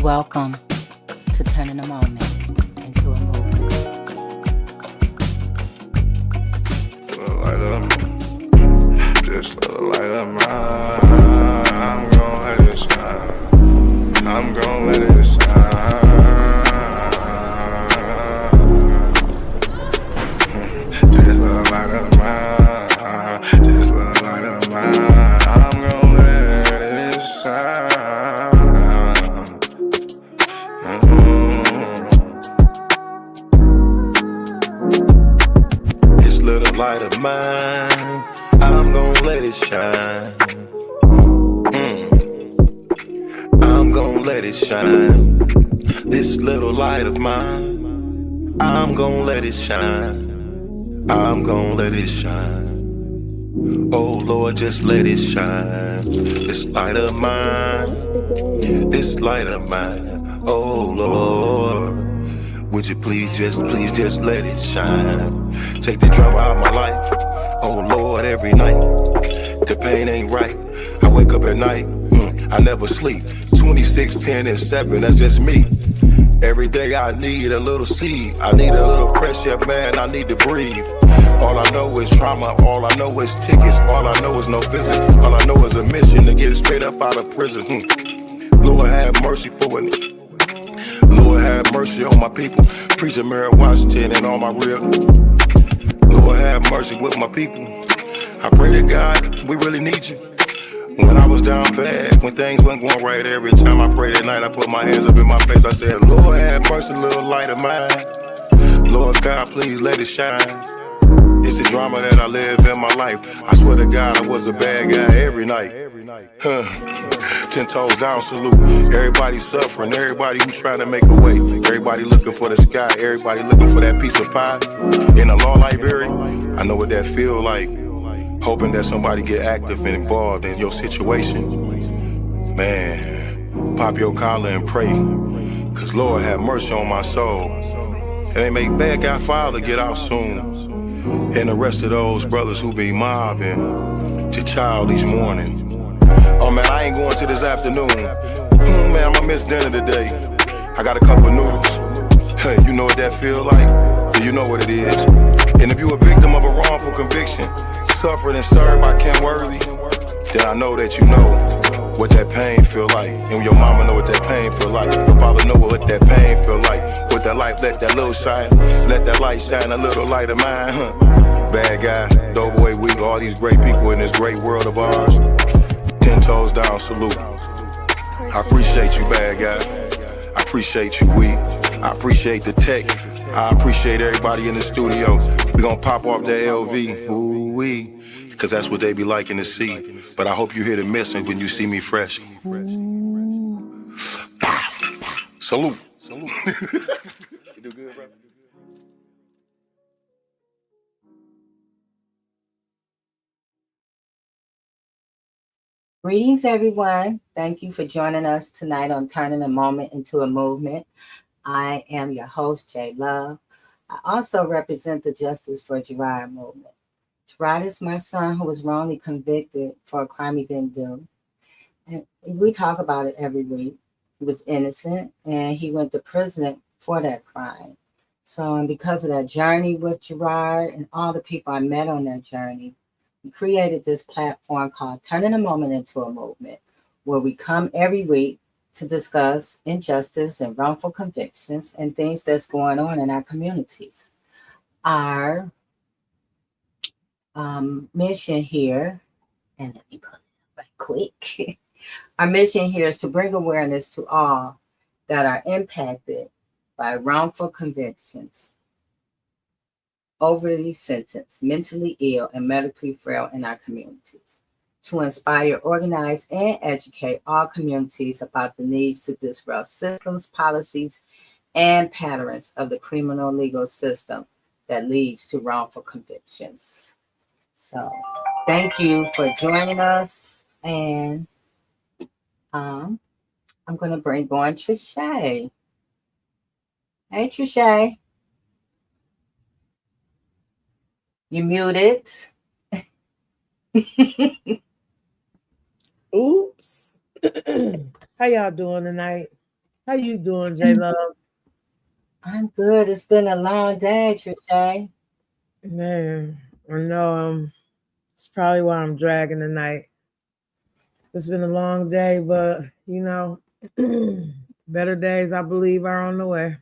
Welcome to turning a moment into a movement. Just let the light of mine. I'm gon' let it shine. I'm gon' let it shine. Just let the light of mine. Just let the light of mine. I'm gon' let it shine. This little light of mine, I'm gon' let it shine. I'm gon' let it shine. This little light of mine, I'm gon' let it shine. I'm gon' let it shine. Oh Lord, just let it shine. This light of mine, this light of mine. Oh Lord, would you please just let it shine. Take the drama out of my life. Oh Lord, every night, the pain ain't right. I wake up at night, I never sleep. 26, 10, and 7, that's just me. Every day I need a little seed. I need a little fresh air, man, I need to breathe. All I know is trauma, all I know is tickets. All I know is no visit, all I know is a mission to get straight up out of prison. Lord have mercy for me. Lord have mercy on my people. Preacher Mary Washington and all my real. Lord have mercy with my people. I pray to God, we really need you. When I was down bad, when things weren't going right, every time I prayed at night, I put my hands up in my face. I said, Lord have mercy, little light of mine. Lord God, please let it shine. It's the drama that I live in my life. I swear to God, I was a bad guy every night. 10 toes down, salute. Everybody suffering, everybody who trying to make a way. Everybody looking for the sky, everybody looking for that piece of pie. In a law library, I know what that feel like. hoping that somebody get active and involved in your situation. Man, pop your collar and pray, cause Lord have mercy on my soul. And they make bad guy father get out soon. And the rest of those brothers who be mobbing to child each morning. Oh man, I ain't going to this afternoon. Man, I'ma miss dinner today. I got a cup of noodles. You know what that feel like? Yeah, you know what it is. And if you a victim of a wrongful conviction, suffered and served by Ken Worthy, then I know that you know what that pain feel like. And your mama know what that pain feel like. Your father know what that pain feel like. With that light, let that little shine. Let that light shine a little light of mine. Bad guy, Doughboy Week, all these great people in this great world of ours. 10 toes down, salute. I appreciate you, bad guy. I appreciate you, Week. I appreciate the tech. I appreciate everybody in the studio. We gonna pop off the LV, ooh-wee, cause that's what they be liking to see. But I hope you hear the missing when you see me fresh. Ooh. Salute. Salute. You do good, bro? Greetings, everyone. Thank you for joining us tonight on Turning a Moment into a Movement. I am your host, J Love. I also represent the Justice for GERARD movement. GERARD is my son who was wrongly convicted for a crime he didn't do. And we talk about it every week. He was innocent and he went to prison for that crime. So, and because of that journey with GERARD and all the people I met on that journey, we created this platform called Turning a Moment into a Movement, where we come every week to discuss injustice and wrongful convictions and things that's going on in our communities. Our mission here, and let me put it up right quick. Our mission here is to bring awareness to all that are impacted by wrongful convictions, overly sentenced, mentally ill, and medically frail in our communities, to inspire, organize, and educate all communities about the needs to disrupt systems, policies, and patterns of the criminal legal system that leads to wrongful convictions. So thank you for joining us. And I'm going to bring on Trishay. Hey, Trishay. You muted. Oops. How y'all doing tonight? How you doing, J Love? I'm good. It's been a long day, Trishay. Man, I know it's probably why I'm dragging tonight. It's been a long day, but you know, better days I believe are on the way.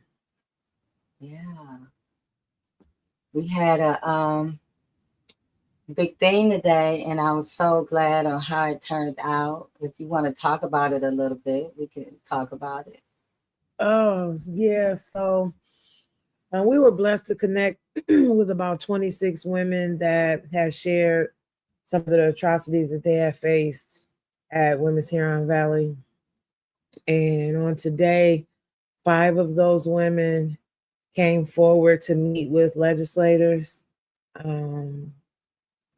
Yeah. We had a big thing today, and I was so glad on how it turned out. If you want to talk about it a little bit, we can talk about it. Oh, yeah. So we were blessed to connect with about 26 women that have shared some of the atrocities that they have faced at Women's Huron Valley. And on today, 5 of those women came forward to meet with legislators. And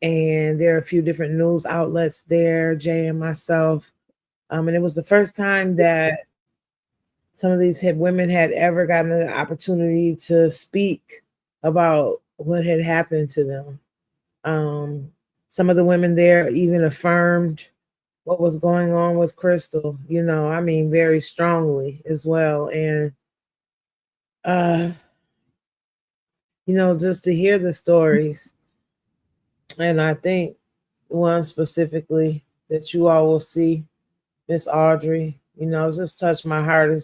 there are a few different news outlets there, Jay and myself. And it was the first time that some of these women had ever gotten an opportunity to speak about what had happened to them. Some of the women there even affirmed what was going on with Crystal, you know, I mean, very strongly as well. And, you know, just to hear the stories. And I think one specifically that you all will see, Miss Audrey, you know, just touched my heart. I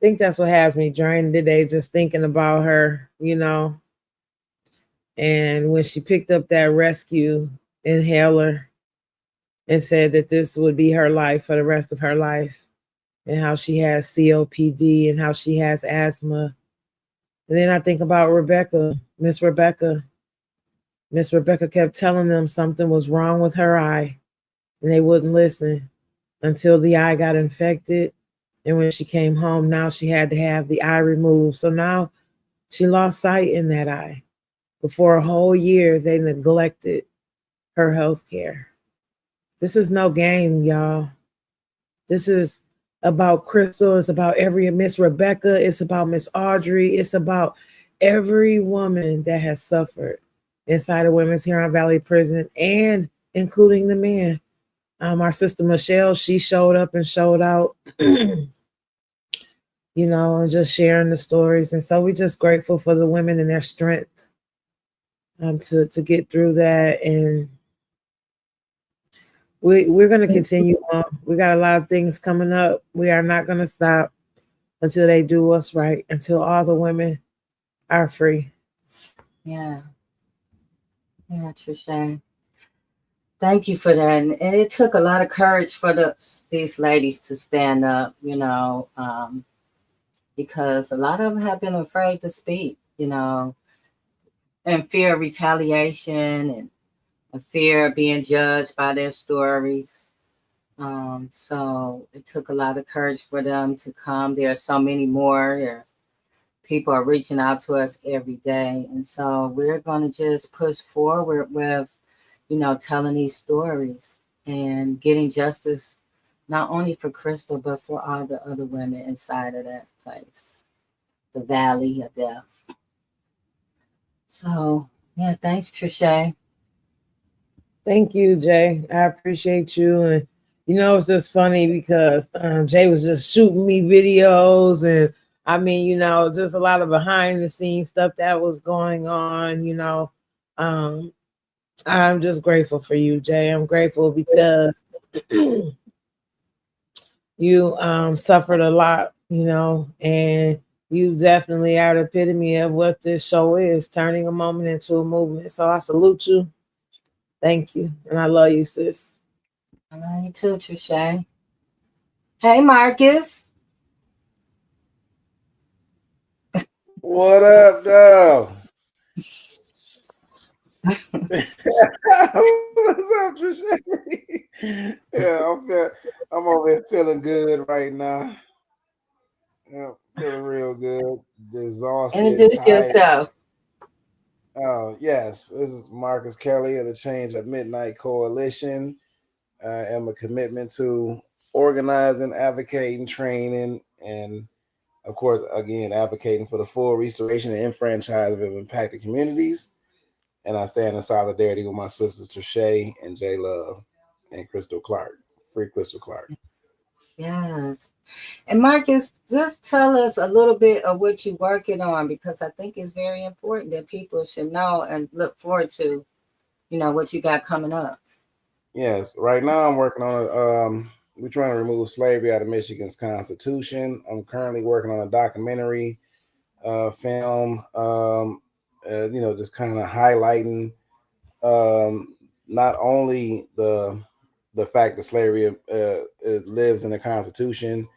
think that's what has me drained today, just thinking about her, you know. And when she picked up that rescue inhaler and said that this would be her life for the rest of her life, and how she has COPD and how she has asthma. And then I think about Rebecca, Miss Rebecca. Miss Rebecca kept telling them something was wrong with her eye, and they wouldn't listen until the eye got infected. And when she came home, now she had to have the eye removed. So now she lost sight in that eye. But for a whole year, they neglected her health care. This is no game, y'all. This is about Crystal. It's about every Miss Rebecca. It's about Miss Audrey. It's about every woman that has suffered inside of Women's Huron Valley Prison, and including the men. Our sister Michelle, she showed up and showed out, and just sharing the stories. And so we're just grateful for the women and their strength to get through that. And we're going to continue on. We got a lot of things coming up. We are not going to stop until they do what's right, until all the women are free. Yeah, Trisha. Thank you for that. And it took a lot of courage for these ladies to stand up, because a lot of them have been afraid to speak, and fear of retaliation and a fear of being judged by their stories. So it took a lot of courage for them to come. There are so many more. People are reaching out to us every day. And so we're going to just push forward with, telling these stories and getting justice, not only for Crystal, but for all the other women inside of that place, the Valley of Death. So, yeah, thanks, Trisha. Thank you, Jay. I appreciate you. And, it's just funny because Jay was just shooting me videos, and just a lot of behind the scenes stuff that was going on, I'm just grateful for you, Jay. I'm grateful because you suffered a lot, and you definitely are the epitome of what this show is, turning a moment into a movement. So I salute you. Thank you. And I love you, sis. I love you too, Trisha. Hey, Marcus. What up, though? What's up, Trisha? Yeah, I'm over here feeling good right now. Yeah, feeling real good. Exhausted, Introduce tired. yourself. Oh, yes. This is Marcus Kelly of the Change at Midnight Coalition. I am a commitment to organizing, advocating, training, and of course, again, advocating for the full restoration and enfranchisement of impacted communities. And I stand in solidarity with my sisters Trisha and J Love and Crystal Clark. Free Crystal Clark. Yes. And Marcus, just tell us a little bit of what you're working on, because I think it's very important that people should know and look forward to, what you got coming up. Yes. Right now I'm working on we're trying to remove slavery out of Michigan's Constitution. I'm currently working on a documentary film, just kind of highlighting not only the fact that slavery it lives in the Constitution,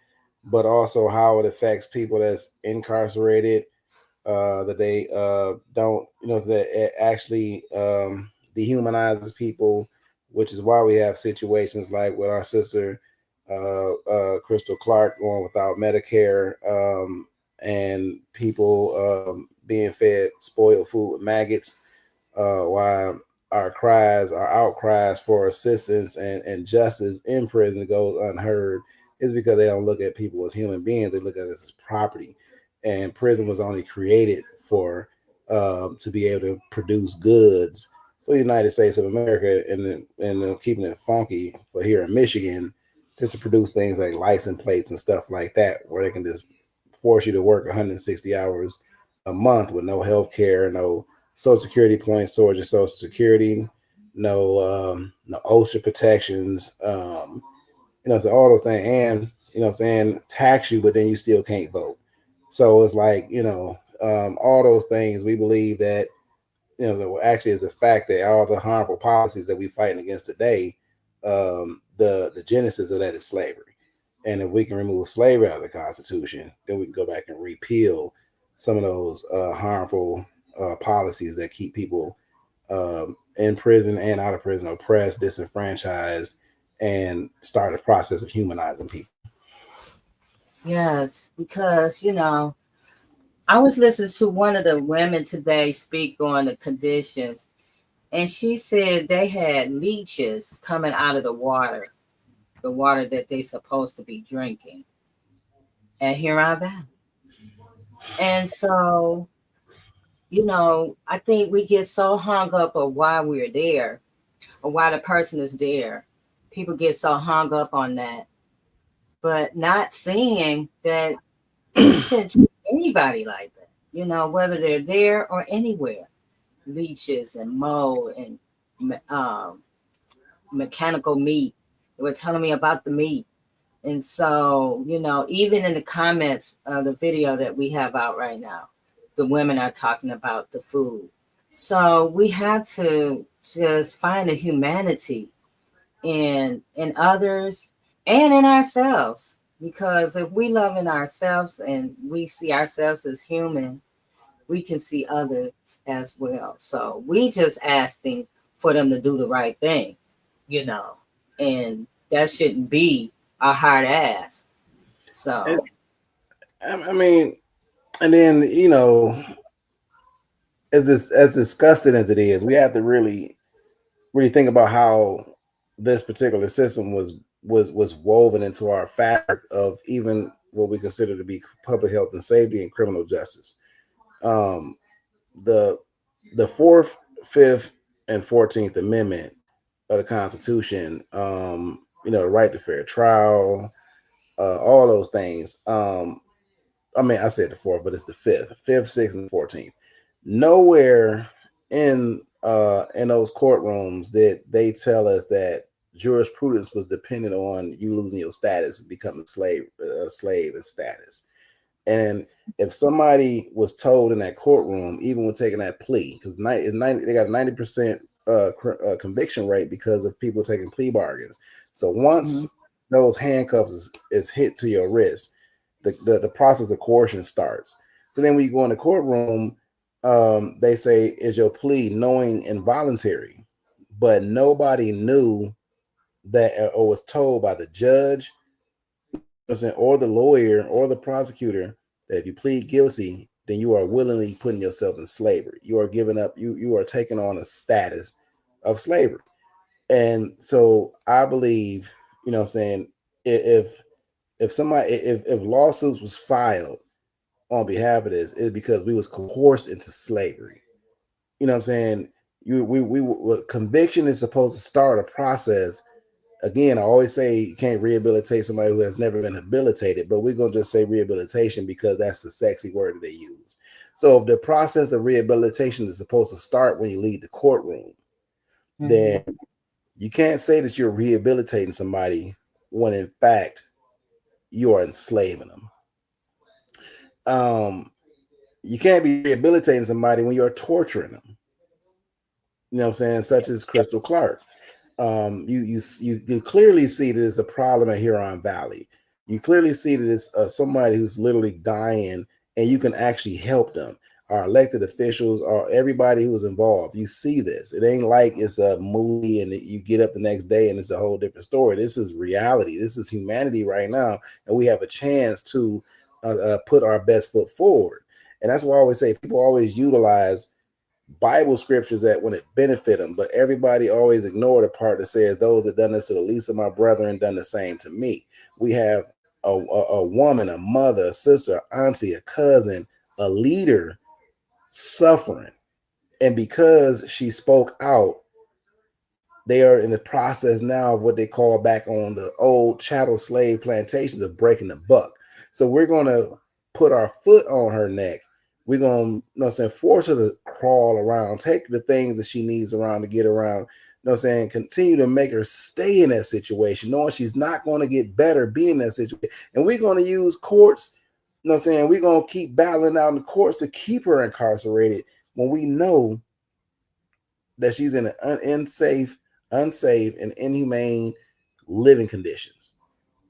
but also how it affects people that's incarcerated, that they don't, that it actually dehumanizes people, which is why we have situations like with our sister Crystal Clark going without Medicare, and people being fed spoiled food with maggots, why our outcries for assistance and justice in prison goes unheard, is because they don't look at people as human beings. They look at us as property. And prison was only created for to be able to produce goods for the United States of America, and keeping it funky for here in Michigan, just to produce things like license plates and stuff like that, where they can just force you to work 160 hours a month with no health care, no Social Security points towards your Social Security, no OSHA protections, so all those things, and saying tax you, but then you still can't vote. So it's like, all those things. We believe that, actually is the fact that all the harmful policies that we're fighting against today, the genesis of that is slavery. And if we can remove slavery out of the Constitution, then we can go back and repeal some of those harmful policies that keep people in prison and out of prison, oppressed, disenfranchised, and start a process of humanizing people. Yes, because, I was listening to one of the women today speak on the conditions, And she said they had leeches coming out of the water that they're supposed to be drinking at Huron Valley. And so, I think we get so hung up on why we're there or why the person is there. People get so hung up on that, but not seeing that you shouldn't treat anybody like that, whether they're there or anywhere. Leeches and mold and mechanical meat. They were telling me about the meat. And so, even in the comments of the video that we have out right now, the women are talking about the food. So we have to just find a humanity in others and in ourselves. Because if we love in ourselves and we see ourselves as human, we can see others as well. So we just asking for them to do the right thing, and that shouldn't be a hard ass. So I mean, and then as disgusting as it is, we have to really think about how this particular system was woven into our fabric of even what we consider to be public health and safety and criminal justice. The 4th, 5th, and 14th Amendment of the Constitution, the right to fair trial, all those things. I said the 4th, but it's the 5th, 6th, and 14th. Nowhere in those courtrooms that they tell us that jurisprudence was dependent on you losing your status and becoming a slave and status. And if somebody was told in that courtroom, even when taking that plea, because they got a 90% conviction rate because of people taking plea bargains. So once those handcuffs is hit to your wrist, the process of coercion starts. So then when you go in the courtroom, they say, is your plea knowing and voluntary? But nobody knew that or was told by the judge or the lawyer or the prosecutor that if you plead guilty, then you are willingly putting yourself in slavery. You are giving up, you are taking on a status of slavery. And so I believe, if lawsuits was filed on behalf of this, it's because we was coerced into slavery. Conviction is supposed to start a process. Again, I always say you can't rehabilitate somebody who has never been habilitated, but we're going to just say rehabilitation because that's the sexy word that they use. So if the process of rehabilitation is supposed to start when you leave the courtroom, then you can't say that you're rehabilitating somebody when in fact you are enslaving them. You can't be rehabilitating somebody when you're torturing them. Such as Crystal Clark. You clearly see that it's a problem at Huron Valley. You clearly see that it's somebody who's literally dying, and you can actually help them. Our elected officials, or everybody who's involved, you see this. It ain't like it's a movie and you get up the next day and it's a whole different story. This is reality. This is humanity right now, and we have a chance to put our best foot forward. And that's why I always say people always utilize Bible scriptures that when it benefit them, but everybody always ignore the part that says those that done this to the least of my brethren done the same to me. We have a woman, a mother, a sister, auntie, a cousin, a leader suffering, and because she spoke out, they are in the process now of what they call back on the old chattel slave plantations of breaking the buck. So we're going to put our foot on her neck. We're going to force her to crawl around, take the things that she needs around to get around, continue to make her stay in that situation, knowing she's not going to get better being in that situation. And we're going to use courts, we're going to keep battling out in the courts to keep her incarcerated when we know that she's in an unsafe, and inhumane living conditions.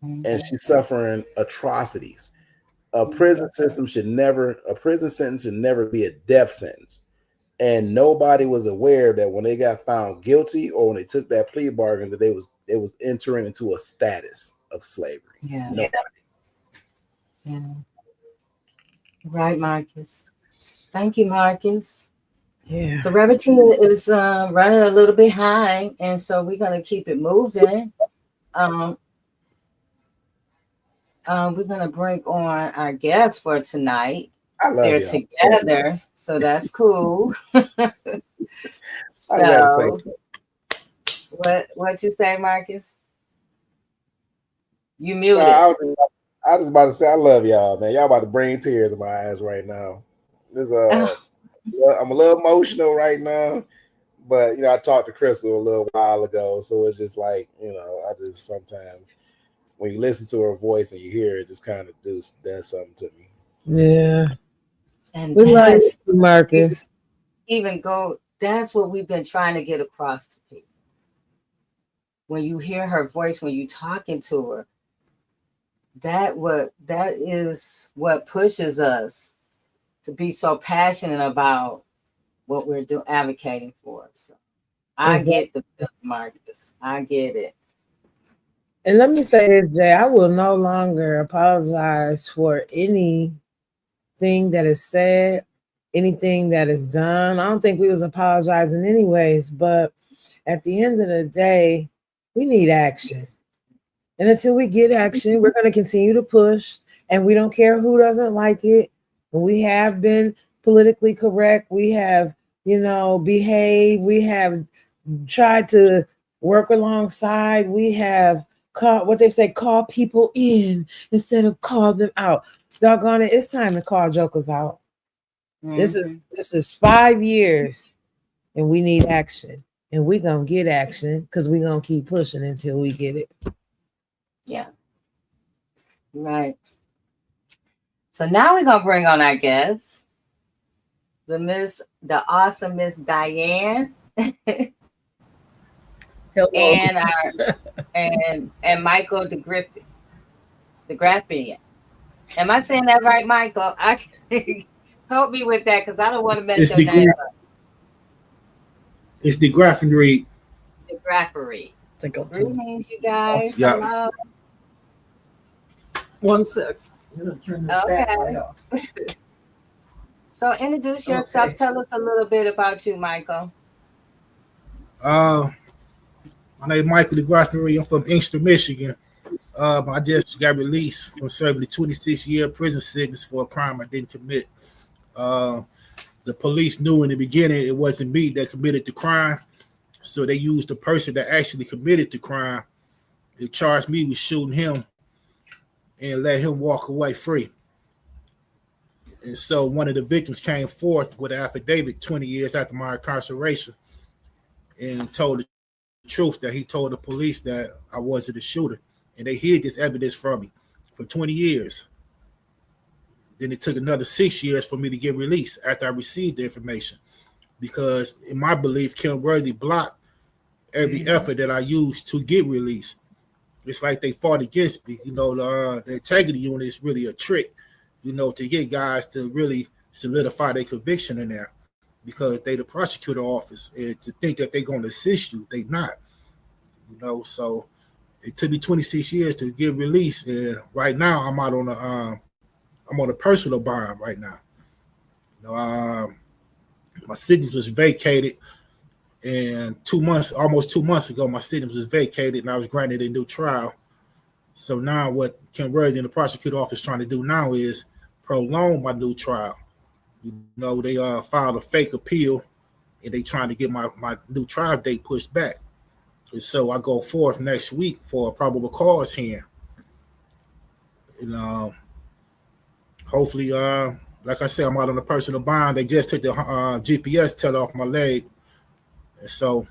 And she's suffering atrocities. A prison sentence should never be a death sentence. And nobody was aware that when they got found guilty or when they took that plea bargain that they was entering into a status of slavery. Yeah. Nobody. Yeah. Right, Marcus. Thank you, Marcus. Yeah. So Brevity is running a little behind, and so we're going to keep it moving. We're going to bring on our guests for tonight. I love They're y'all. together, so that's cool. I gotta So, say, what you say, Marcus? You muted. I was about to say I love y'all, man. Y'all about to bring tears in my eyes right now. This I'm a little emotional right now, but I talked to Crystal a little while ago, so it's just like I just sometimes when you listen to her voice and you hear it, just kind of does something to me. Yeah. And We love that's you, Marcus. That's what we've been trying to get across to people. When you hear her voice, when you talking to her, that is what pushes us to be so passionate about what we're advocating for. So I get the Marcus. I get it. And let me say this, Jay, I will no longer apologize for anything that is said, anything that is done. I don't think we was apologizing anyways, but at the end of the day, we need action. And until we get action, we're going to continue to push, and we don't care who doesn't like it. We have been politically correct. We have, behaved. We have tried to work alongside. We have call people in instead of call them out. Doggone it, it's time to call jokers out. Mm-hmm. This is 5 years, and we need action. And we're going to get action because we're going to keep pushing until we get it. Yeah. Right. So now we're going to bring on our guests, the awesome Miss Diane. and Michael DeGraffinried. Am I saying that right, Michael? Help me with that because I don't want to mess your name up. It's DeGraffinried. DeGraffinried. Greetings, you guys. Yeah. Hello. One sec. Okay. So introduce yourself. Okay. Tell us a little bit about you, Michael. My name is Michael DeGraffinried. I'm from Inkster, Michigan. I just got released from serving a 26-year prison sentence for a crime I didn't commit. The police knew in the beginning it wasn't me that committed the crime, so they used the person that actually committed the crime. They charged me with shooting him and let him walk away free. And so one of the victims came forth with an affidavit 20 years after my incarceration and told the truth that he told the police that I wasn't the shooter. And they hid this evidence from me for 20 years. Then it took another 6 years for me to get released after I received the information, because in my belief, Kim Worthy blocked every effort that I used to get released. It's like they fought against me. The integrity unit is really a trick, to get guys to really solidify their conviction in there, because they the prosecutor office, and to think that they're going to assist you, they not. So it took me 26 years to get released, and right now I'm out on a personal bond right now. My sentence was vacated, and almost 2 months ago, my sentence was vacated, and I was granted a new trial. So now what Kim Worthy and the prosecutor office is trying to do now is prolong my new trial. They filed a fake appeal, and they trying to get my new trial date pushed back. And so I go forth next week for a probable cause hearing. And hopefully, like I said, I'm out on a personal bond. They just took the GPS tether off my leg, and so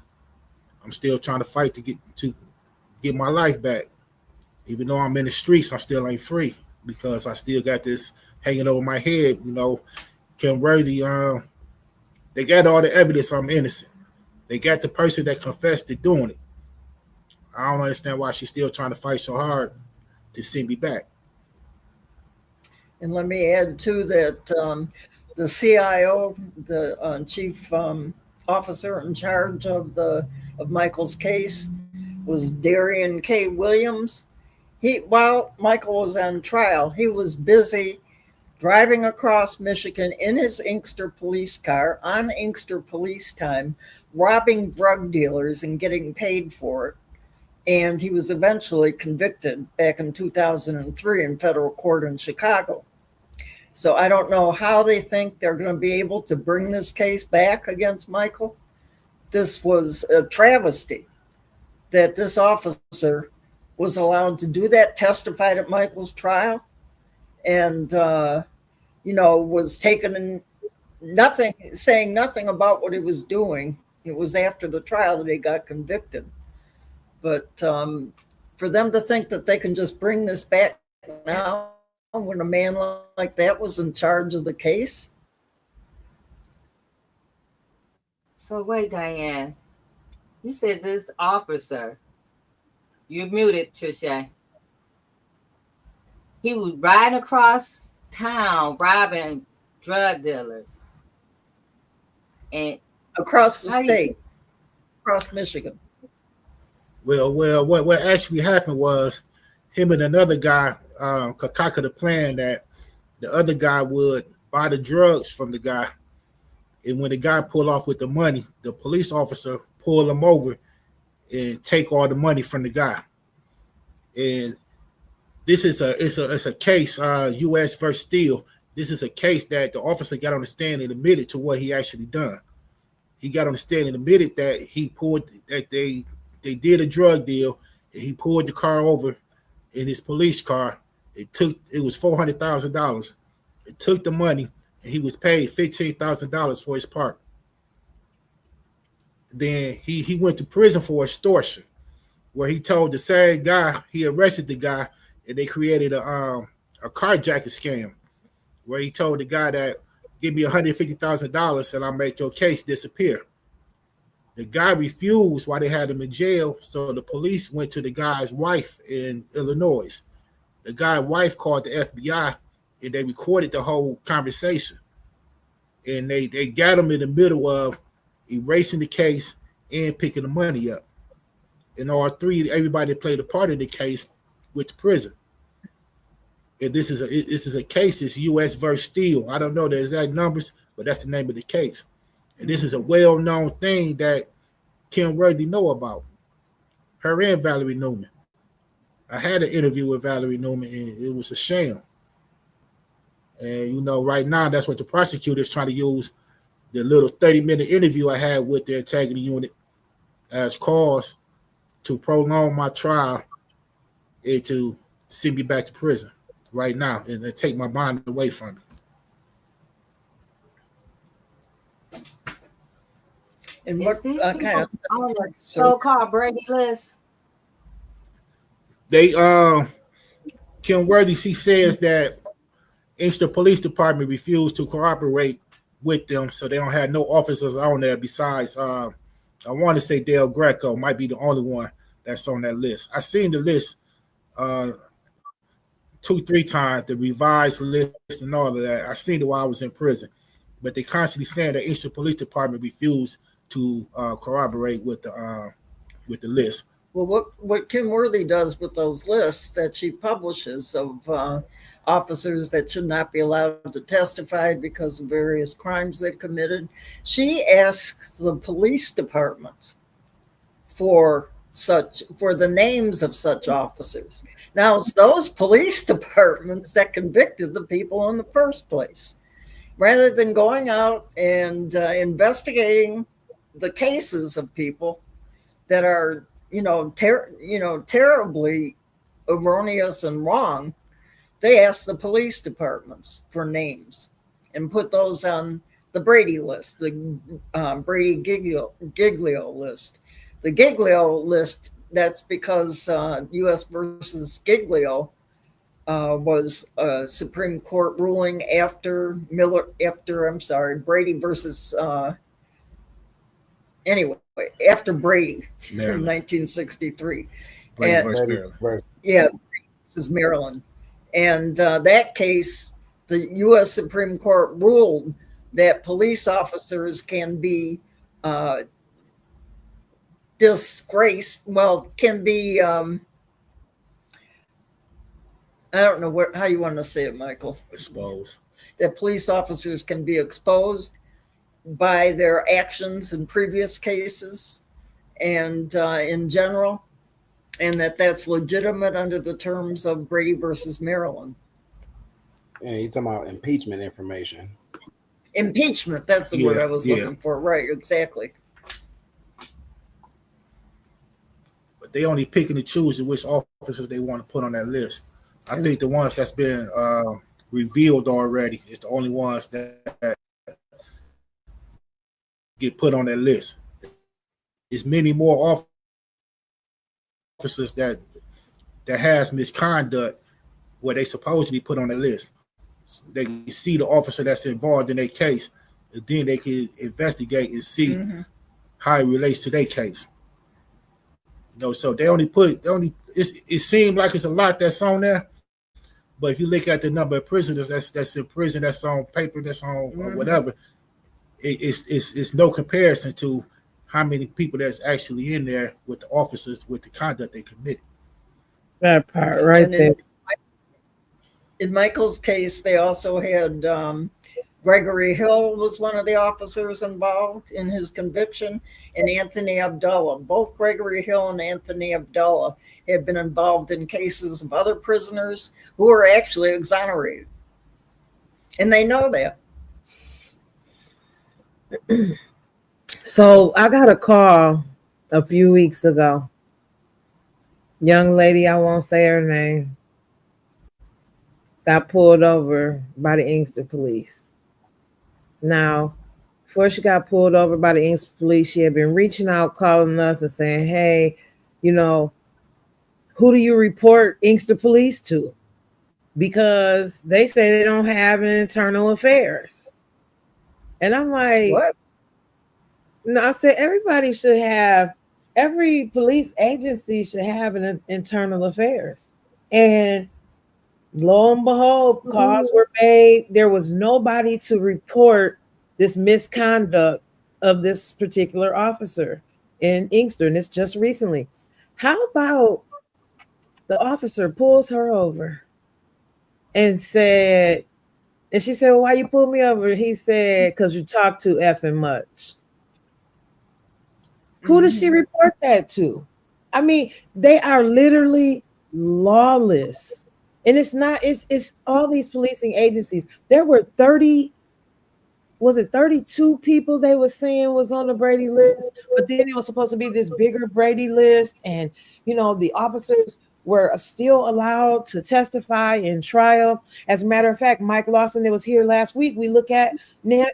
I'm still trying to fight to get my life back. Even though I'm in the streets, I still ain't free because I still got this hanging over my head. Kim Worthy, they got all the evidence I'm innocent. They got the person that confessed to doing it. I don't understand why she's still trying to fight so hard to send me back. And let me add too that the CIO, the chief officer in charge of Michael's case, was Darian K. Williams. While Michael was on trial, he was busy driving across Michigan in his Inkster police car on Inkster police time, robbing drug dealers and getting paid for it. And he was eventually convicted back in 2003 in federal court in Chicago. So I don't know how they think they're going to be able to bring this case back against Michael. This was a travesty that this officer was allowed to do that, testified at Michael's trial, and, was taken in nothing, saying nothing about what he was doing. It was after the trial that he got convicted. But for them to think that they can just bring this back now when a man like that was in charge of the case. So wait, Diane, you said this officer, you're muted, Trisha. He was riding across town robbing drug dealers. And across the state, across Michigan. Well, what actually happened was him and another guy concocted a plan that the other guy would buy the drugs from the guy. And when the guy pulled off with the money, the police officer pulled him over and take all the money from the guy. And this is a case, U.S. versus Steele. This is a case that the officer got on the stand and admitted to what he actually done. He got on the stand and admitted that they did a drug deal. And he pulled the car over in his police car. It was $400,000. It took the money, and he was paid $15,000 for his part. Then he went to prison for extortion, where he told the same guy, he arrested the guy, and they created a carjacking scam, where he told the guy that, give me $150,000 and I'll make your case disappear. The guy refused while they had him in jail, so the police went to the guy's wife in Illinois. The guy's wife called the FBI, and they recorded the whole conversation. And they got him in the middle of erasing the case and picking the money up. And everybody played a part of the case with the prison. And this is a case. It's U.S. versus Steele. I don't know the exact numbers, but that's the name of the case. And this is a well-known thing that Kim Worthy know about. Her and Valerie Newman. I had an interview with Valerie Newman, and it was a sham. And, right now, that's what the prosecutor is trying to use, the little 30-minute interview I had with the integrity unit as cause to prolong my trial and to send me back to prison right now and take my bond away from me. And what kind of on the so-called Brady list? They Kim Worthy, she says that Inkster Police Department refused to cooperate with them, so they don't have no officers on there besides I want to say Dale Greco might be the only one that's on that list. I seen the list 2-3 times, the revised list and all of that. I seen it while I was in prison, but they constantly saying that Inkster Police Department refused to corroborate with the list. Well, what Kim Worthy does with those lists that she publishes of officers that should not be allowed to testify because of various crimes they've committed, she asks the police departments for the names of such officers. Now, it's those police departments that convicted the people in the first place, rather than going out and investigating the cases of people that are, terribly erroneous and wrong. They ask the police departments for names and put those on the Brady list, the Brady Giglio list. The Giglio list, that's because U.S. versus Giglio was a Supreme Court ruling after Brady versus after Brady in 1963. Brady versus Maryland. Yeah, this is Maryland. And that case, the U.S. Supreme Court ruled that police officers can be disgraced. Well, can be, I don't know how you want to say it, Michael. Exposed. that police officers can be exposed by their actions in previous cases and in general, and that's legitimate under the terms of Brady versus Maryland. Yeah, you're talking about impeachment information. Impeachment, that's the word I was looking for. Right, exactly. But they only pick and choose which officers they want to put on that list. I think the ones that's been revealed already is the only ones that get put on that list. There's many more officers that has misconduct where they supposed to be put on the list. They see the officer that's involved in their case, and then they can investigate and see how it relates to their case. So it seems like it's a lot that's on there, but if you look at the number of prisoners that's in prison, that's on paper, that's on whatever, it's no comparison to how many people that's actually in there with the officers with the conduct they committed. That part right there. In Michael's case, they also had Gregory Hill was one of the officers involved in his conviction, and Anthony Abdullah. Both Gregory Hill and Anthony Abdullah had been involved in cases of other prisoners who were actually exonerated. And they know that. So I got a call a few weeks ago. Young lady, I won't say her name, got pulled over by the Inkster police. Now, before she got pulled over by the Inkster police, she had been reaching out, calling us and saying, hey, who do you report Inkster police to? Because they say they don't have an internal affairs. And I'm like, what? No, I said every police agency should have an internal affairs. And lo and behold, calls were made. There was nobody to report this misconduct of this particular officer in Inkster, and it's just recently. How about the officer pulls her over and she said, well, why you pulled me over? He said, because you talk too effing much. Who does she report that to? I mean, they are literally lawless. And it's all these policing agencies. There were 32 people they were saying was on the Brady list, but then it was supposed to be this bigger Brady list. And, the officers were still allowed to testify in trial. As a matter of fact, Mike Lawson, that was here last week, we look at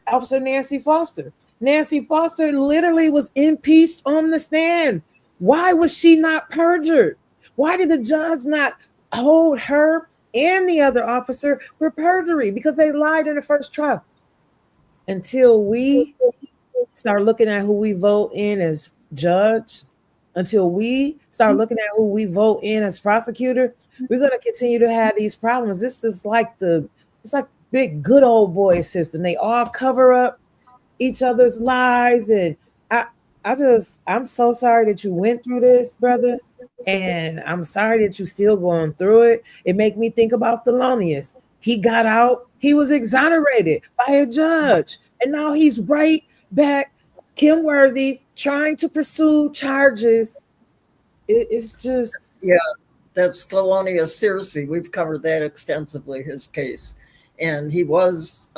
Officer Nancy Foster. Nancy Foster literally was impeached on the stand. Why was she not perjured? Why did the judge not hold her and the other officer for perjury? Because they lied in the first trial. Until we start looking at who we vote in as judge, until we start looking at who we vote in as prosecutor, we're going to continue to have these problems. This is it's like big good old boy system. They all cover up each other's lies. And I'm so sorry that you went through this, brother. And I'm sorry that you're still going through it. It make me think about Thelonious. He got out. He was exonerated by a judge. And now he's right back, Kim Worthy, trying to pursue charges. It's just... Yeah, that's Thelonious Searcy. We've covered that extensively, his case. And he was...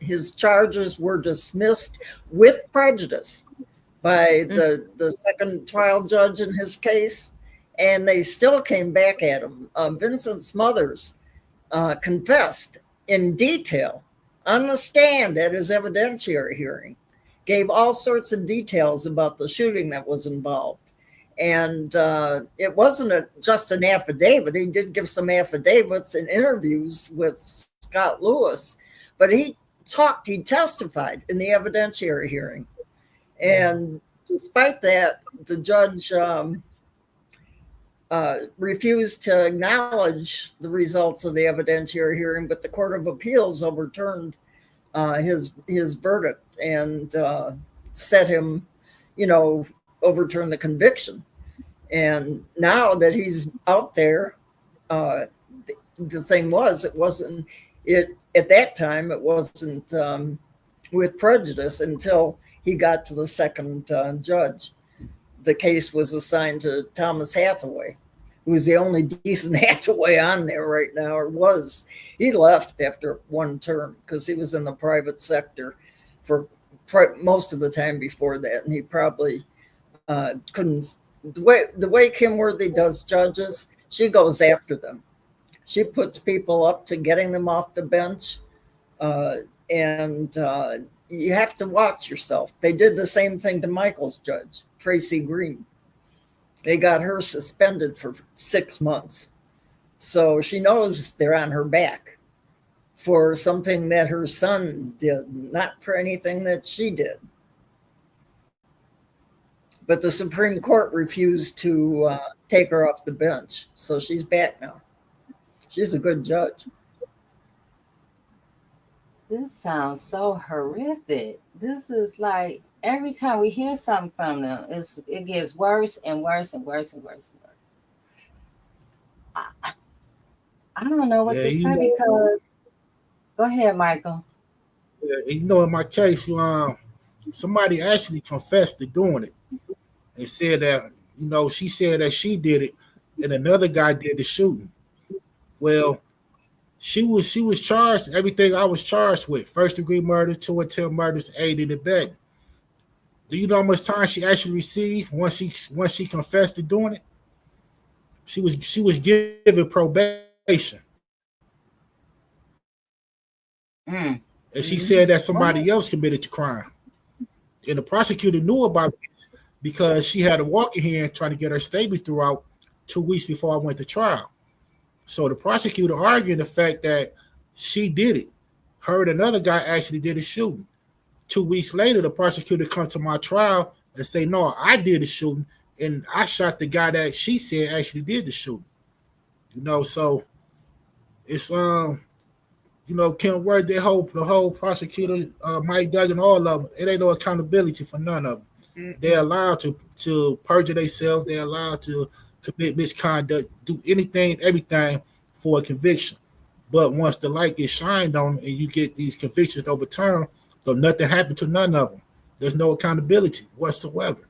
his charges were dismissed with prejudice by the second trial judge in his case, and they still came back at him. Vincent Smothers confessed in detail on the stand at his evidentiary hearing, gave all sorts of details about the shooting that was involved. And it wasn't just an affidavit. He did give some affidavits and interviews with Scott Lewis, but he testified in the evidentiary hearing. And despite that, the judge refused to acknowledge the results of the evidentiary hearing, but the Court of Appeals overturned his verdict and set him, overturned the conviction. And now that he's out there, the thing was, At that time, it wasn't with prejudice until he got to the second judge. The case was assigned to Thomas Hathaway, who's the only decent Hathaway on there right now, or was. He left after one term because he was in the private sector for most of the time before that, and he probably couldn't. The way Kim Worthy does judges, she goes after them. She puts people up to getting them off the bench, and you have to watch yourself. They did the same thing to Michael's judge, Tracy Green. They got her suspended for 6 months. So she knows they're on her back for something that her son did, not for anything that she did. But the Supreme Court refused to take her off the bench. So she's back now. She's a good judge. This sounds so horrific. This is like every time we hear something from them, it gets worse and worse and worse and worse and worse. I don't know what to say because. Go ahead, Michael. Yeah, in my case, somebody actually confessed to doing it and said that, she said that she did it and another guy did the shooting. Well, she was charged everything I was charged with: first-degree murder, 2 attempt murders, aide and abetting. Do you know how much time she actually received once she confessed to doing it? She was given probation. And she said that somebody else committed the crime. And the prosecutor knew about this because she had a walking hand trying to get her statement throughout 2 weeks before I went to trial. So the prosecutor argued the fact that she did it. Her and another guy actually did the shooting. 2 weeks later, the prosecutor comes to my trial and say, no, I did the shooting, and I shot the guy that she said actually did the shooting. So it's Kim Word, the whole prosecutor, Mike Duggan, all of them, it ain't no accountability for none of them. Mm-hmm. They're allowed to perjure themselves. They're allowed to commit misconduct, do anything, everything for a conviction. But once the light gets shined on and you get these convictions overturned, so nothing happened to none of them. There's no accountability whatsoever.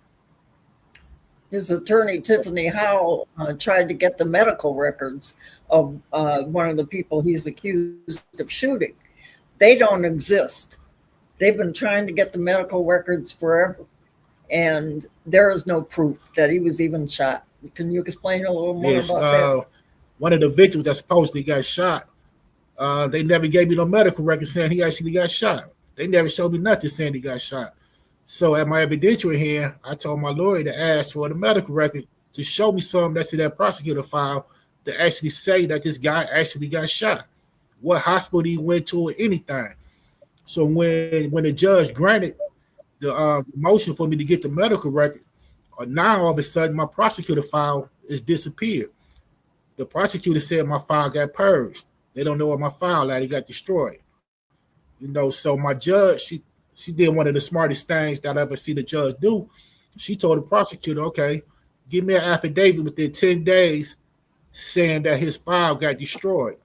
His attorney, Tiffany Howell, tried to get the medical records of one of the people he's accused of shooting. They don't exist. They've been trying to get the medical records forever, and there is no proof that he was even shot. Can you explain a little more about that? One of the victims that supposedly got shot, they never gave me no medical record saying he actually got shot. They never showed me nothing saying he got shot. So at my evidentiary hearing, I told my lawyer to ask for the medical record to show me something that's in that prosecutor file to actually say that this guy actually got shot, what hospital he went to, or anything. So when the judge granted the motion for me to get the medical record, now all of a sudden my prosecutor file is disappeared. The prosecutor said my file got purged. They don't know where my file at. It got destroyed. So my judge, she did one of the smartest things that I ever see the judge do. She told the prosecutor, okay, give me an affidavit within 10 days saying that his file got destroyed.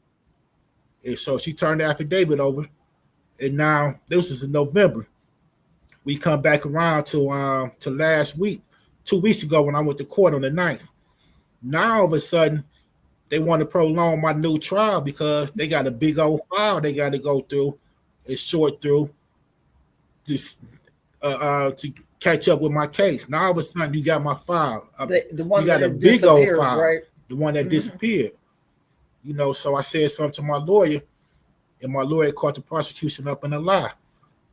And so she turned the affidavit over. And now this is in November. We come back around to last week, 2 weeks ago when I went to court on the 9th. Now all of a sudden, they want to prolong my new trial because they got a big old file they got to go through and sort through to catch up with my case. Now all of a sudden you got my file. The one you got that a big old file, right? The one that disappeared. So I said something to my lawyer, and my lawyer caught the prosecution up in a lie.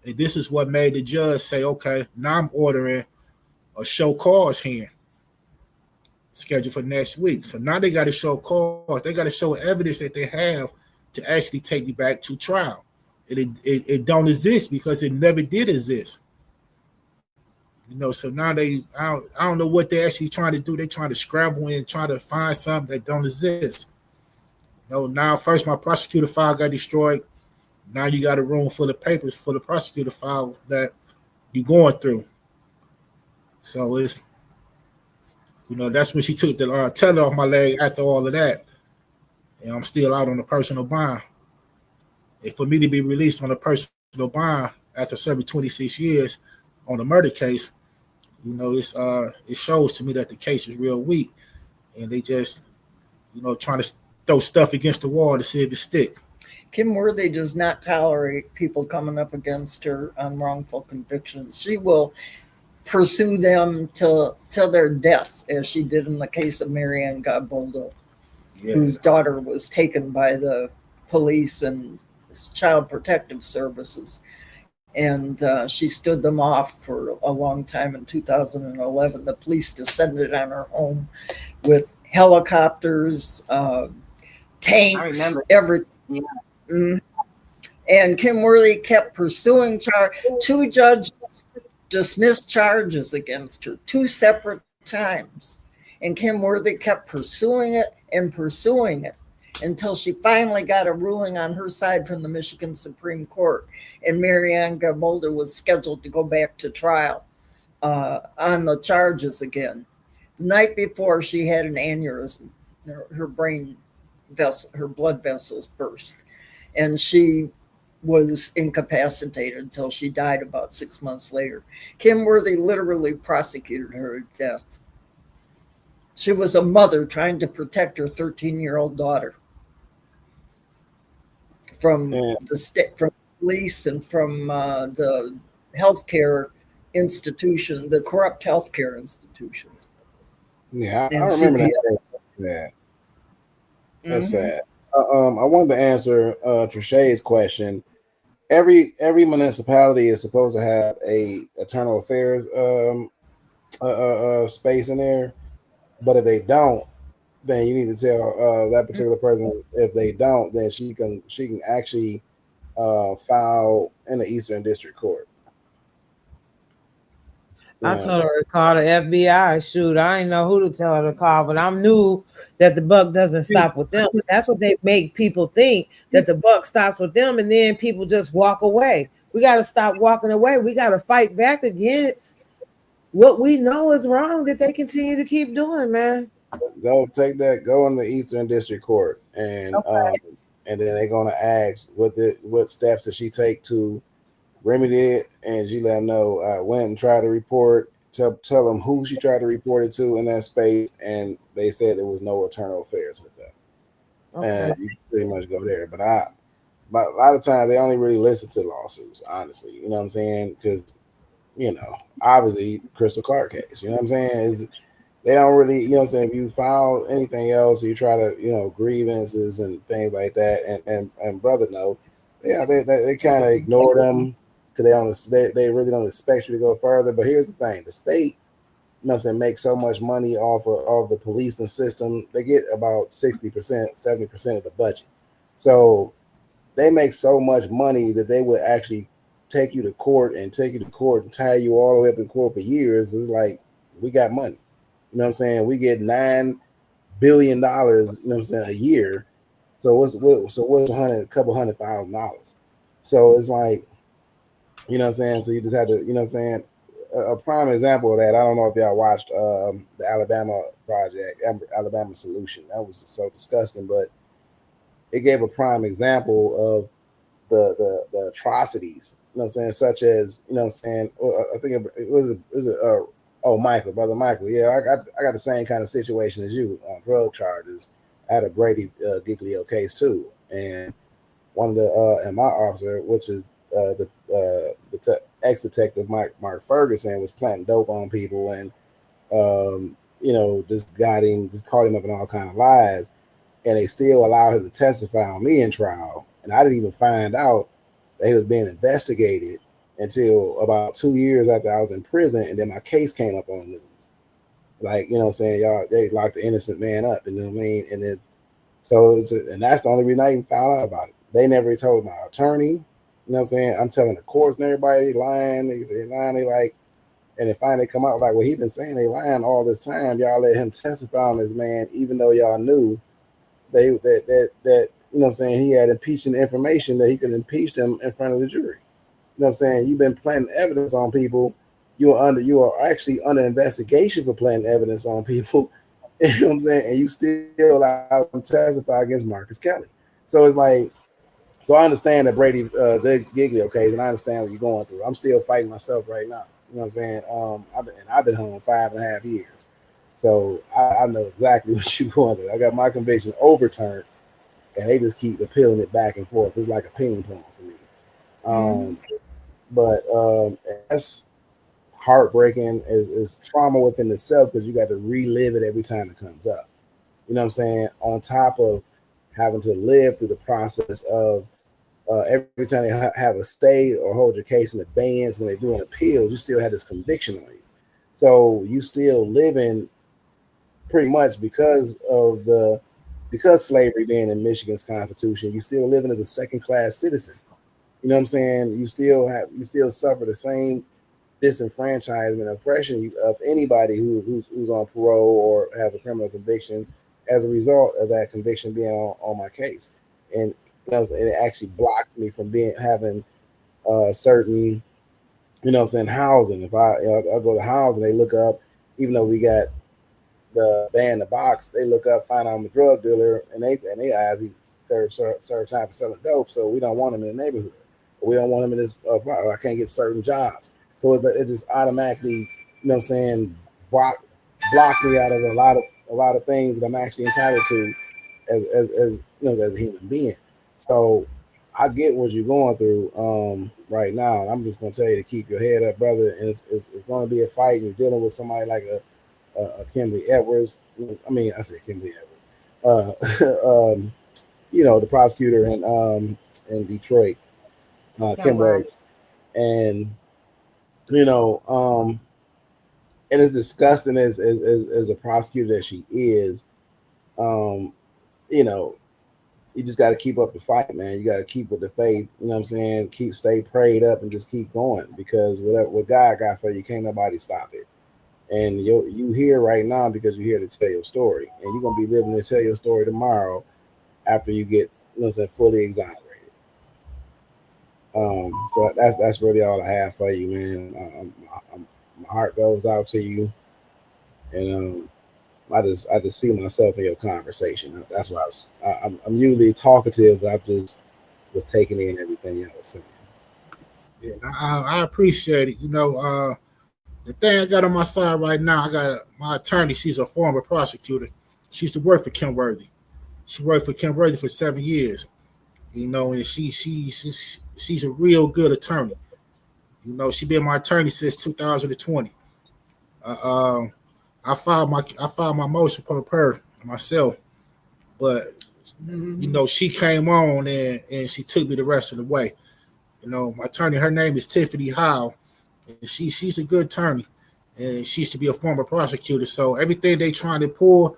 And this is what made the judge say, okay, now I'm ordering a show cause hearing scheduled for next week. So now they got to show cause. They got to show evidence that they have to actually take me back to trial. It don't exist because it never did exist. So now I don't know what they're actually trying to do. They're trying to scramble and try to find something that don't exist. Now first my prosecutor file got destroyed. Now you got a room full of papers for the prosecutor file that you're going through. So it's, that's when she took the tether off my leg after all of that. And I'm still out on the personal bond. And for me to be released on a personal bond after serving 26 years on a murder case, you know, it shows to me that the case is real weak, and they just, you know, trying to throw stuff against the wall to see if it stick. Kim Worthy does not tolerate people coming up against her on wrongful convictions. She will pursue them till their death, as she did in the case of Marianne Gaboldo, whose daughter was taken by the police and Child Protective Services. And she stood them off for a long time. In 2011, the police descended on her home with helicopters, tanks, everything. Yeah. And Kim Worthy kept pursuing two judges dismissed charges against her 2 separate times. And Kim Worthy kept pursuing it until she finally got a ruling on her side from the Michigan Supreme Court. And Marianne Gaboldo was scheduled to go back to trial on the charges again. The night before, she had an aneurysm. Her brain vessel, her blood vessels burst. And she was incapacitated until she died about 6 months later. Kim Worthy literally prosecuted her to death. She was a mother trying to protect her 13-year-old daughter from the state, from police, and from the healthcare institution, the corrupt healthcare institutions. Yeah, I remember that. That's sad. I wanted to answer Trishay's question. Every municipality is supposed to have a internal affairs space in there, but if they don't, then you need to tell that particular person. If they don't, then she can actually file in the Eastern District Court. I told her to call the FBI. Shoot, I didn't know who to tell her to call, but I knew that the buck doesn't stop with them. That's what they make people think, that the buck stops with them, and then people just walk away. We got to stop walking away. We got to fight back against what we know is wrong that they continue to keep doing, man. Go take that. Go in the Eastern District Court, and then they're gonna ask what steps does she take to remedy it, and she let them know I went and tried to report. Tell them who she tried to report it to in that space, and they said there was no internal affairs with that. Okay. And you pretty much go there. But a lot of times they only really listen to lawsuits, honestly. You know what I'm saying? Because, you know, obviously Crystal Clark case. You know what I'm saying? They don't really, you know what I'm saying? If you file anything else, you try to, you know, grievances and things like that, and brother, no, yeah, they kind of ignore them. Because they really don't expect you to go further. But here's the thing: the state, you know what I'm saying, makes so much money off of the policing system. They get about 60%, 70% of the budget. So they make so much money that they would actually take you to court and tie you all the way up in court for years. It's like, we got money. You know what I'm saying? We get $9 billion, you know what I'm saying, a year. So what's a couple $100,000? So it's like, you know what I'm saying? So you just had to, you know what I'm saying? A prime example of that, I don't know if y'all watched the Alabama project, Alabama Solution. That was just so disgusting, but it gave a prime example of the atrocities, you know what I'm saying? Such as, you know what I'm saying? I think it was Brother Michael. Yeah, I got the same kind of situation as you on drug charges. I had a Brady Giglio case too. And one of and my officer, which is the ex-detective Mark Ferguson, was planting dope on people, and you know, just caught him up in all kind of lies, and they still allowed him to testify on me in trial, and I didn't even find out that he was being investigated until about 2 years after I was in prison, and then my case came up on the news. Like, you know what I'm saying, y'all, they locked the innocent man up, you know what I mean? And and that's the only reason I even found out about it. They never told my attorney. You know what I'm saying? I'm telling the courts and everybody, they lying, they like, and they finally come out like, well, he been saying they lying all this time. Y'all let him testify on this man, even though y'all knew that you know what I'm saying, he had impeaching information that he could impeach them in front of the jury. You know what I'm saying? You've been planting evidence on people. You are actually under investigation for planting evidence on people. You know what I'm saying? And you still allow them to testify against Marcus Kelly. So it's like, So I understand that Brady Giglio case, and I understand what you're going through. I'm still fighting myself right now. You know what I'm saying? I've been home 5.5 years, so I know exactly what you're going through. I got my conviction overturned, and they just keep appealing it back and forth. It's like a ping pong for me. But that's heartbreaking. Is trauma within itself because you got to relive it every time it comes up. You know what I'm saying? On top of having to live through the process of every time they have a stay or hold your case in abeyance when they're doing appeals, you still have this conviction on you. So you still living pretty much because slavery being in Michigan's constitution, you still living as a second-class citizen. You know what I'm saying? You still suffer the same disenfranchisement and oppression of anybody who's on parole or have a criminal conviction as a result of that conviction being on my case. And it actually blocks me from having certain, housing. If I go to housing, they look up, even though we got the ban the box, they look up, find out I'm a drug dealer, and they eyes he serve time for selling dope. So we don't want him in the neighborhood. We don't want him in this. I can't get certain jobs. So it just automatically, block me out of a lot of things that I'm actually entitled to as a human being. So I get what you're going through right now. I'm just going to tell you to keep your head up, brother. And it's going to be a fight. And you're dealing with somebody like a Kimberly Edwards. I said Kimberly Edwards. The prosecutor in Detroit, Kim Rhodes. And and as disgusting as a prosecutor that she is, you just got to keep up the fight, man. You got to keep with the faith. You know what I'm saying? Stay prayed up and just keep going, because what God got for you, can't nobody stop it. And you here right now because you're here to tell your story, and you're gonna be living to tell your story tomorrow after you get, fully exonerated. So that's really all I have for you, man. My heart goes out to you, and I just see myself in your conversation. That's why I'm usually talkative, but I just was taking in everything you was saying. Yeah, I appreciate it. The thing I got on my side right now, I got my attorney. She's a former prosecutor. She used to work for Kim Worthy. She worked for Kim Worthy for 7 years. And she's a real good attorney. She been my attorney since 2020. I filed my motion for her myself, but she came on and she took me the rest of the way. My attorney, her name is Tiffany Howe, and she's a good attorney, and she used to be a former prosecutor. So everything they trying to pull,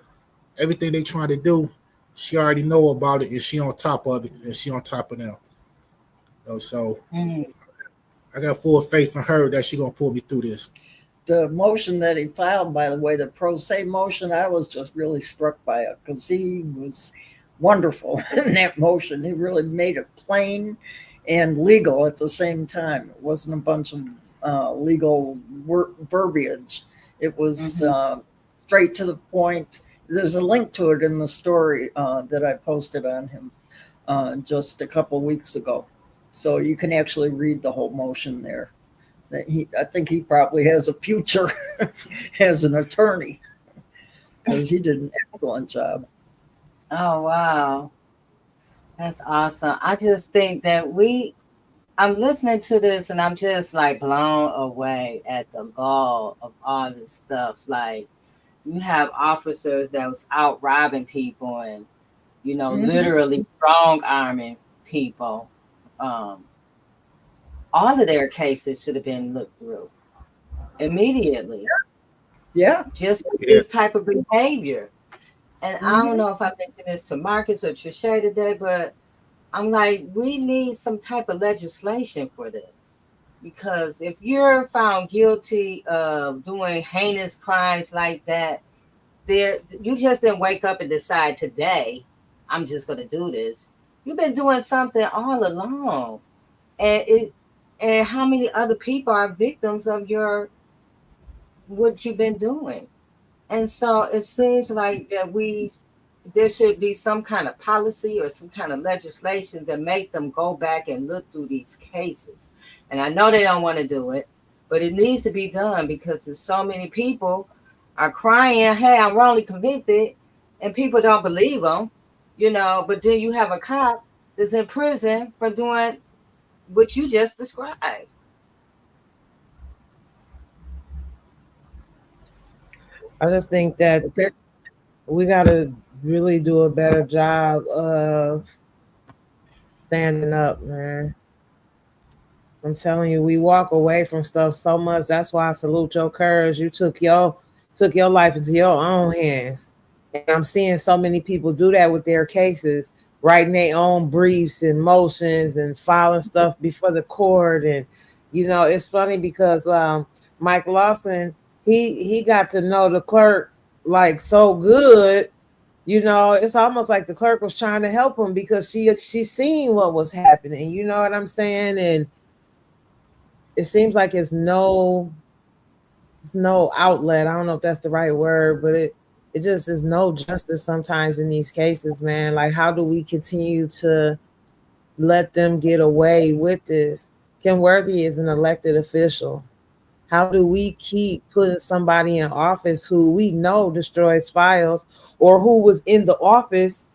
everything they trying to do, she already know about it, and she on top of it, and she on top of them. So I got full faith in her that she gonna pull me through this. The motion that he filed, by the way, the pro se motion, I was just really struck by it because he was wonderful in that motion. He really made it plain and legal at the same time. It wasn't a bunch of legal verbiage. It was straight to the point. There's a link to it in the story that I posted on him just a couple weeks ago. So you can actually read the whole motion there. I think he probably has a future as an attorney because he did an excellent job. Oh, wow. That's awesome. I just think that I'm listening to this and I'm just like blown away at the gall of all this stuff. Like, you have officers that was out robbing people and, literally strong arming people. All of their cases should have been looked through immediately. Yeah. Just with this type of behavior. And I don't know if I mentioned this to Marcus or Trisha today, but I'm like, we need some type of legislation for this. Because if you're found guilty of doing heinous crimes like that, you just didn't wake up and decide today, I'm just going to do this. You've been doing something all along. And how many other people are victims of what you've been doing? And so it seems like that we there should be some kind of policy or some kind of legislation that make them go back and look through these cases. And I know they don't want to do it, but it needs to be done because there's so many people are crying, hey, I'm wrongly convicted, and people don't believe them, you know, but then you have a cop that's in prison for doing what you just described. I just think that we got to really do a better job of standing up, man. I'm telling you, we walk away from stuff so much. That's why I salute your courage. You took your life into your own hands. And I'm seeing so many people do that with their cases, writing their own briefs and motions and filing stuff before the court. And you know, it's funny because Mike Lawson, he got to know the clerk like so good. You know, it's almost like the clerk was trying to help him because she seen what was happening. You know what I'm saying? And it seems like it's no outlet. I don't know if that's the right word, but it just is no justice sometimes in these cases, man. Like, how do we continue to let them get away with this? Ken Worthy is an elected official. How do we keep putting somebody in office who we know destroys files, or who was in the office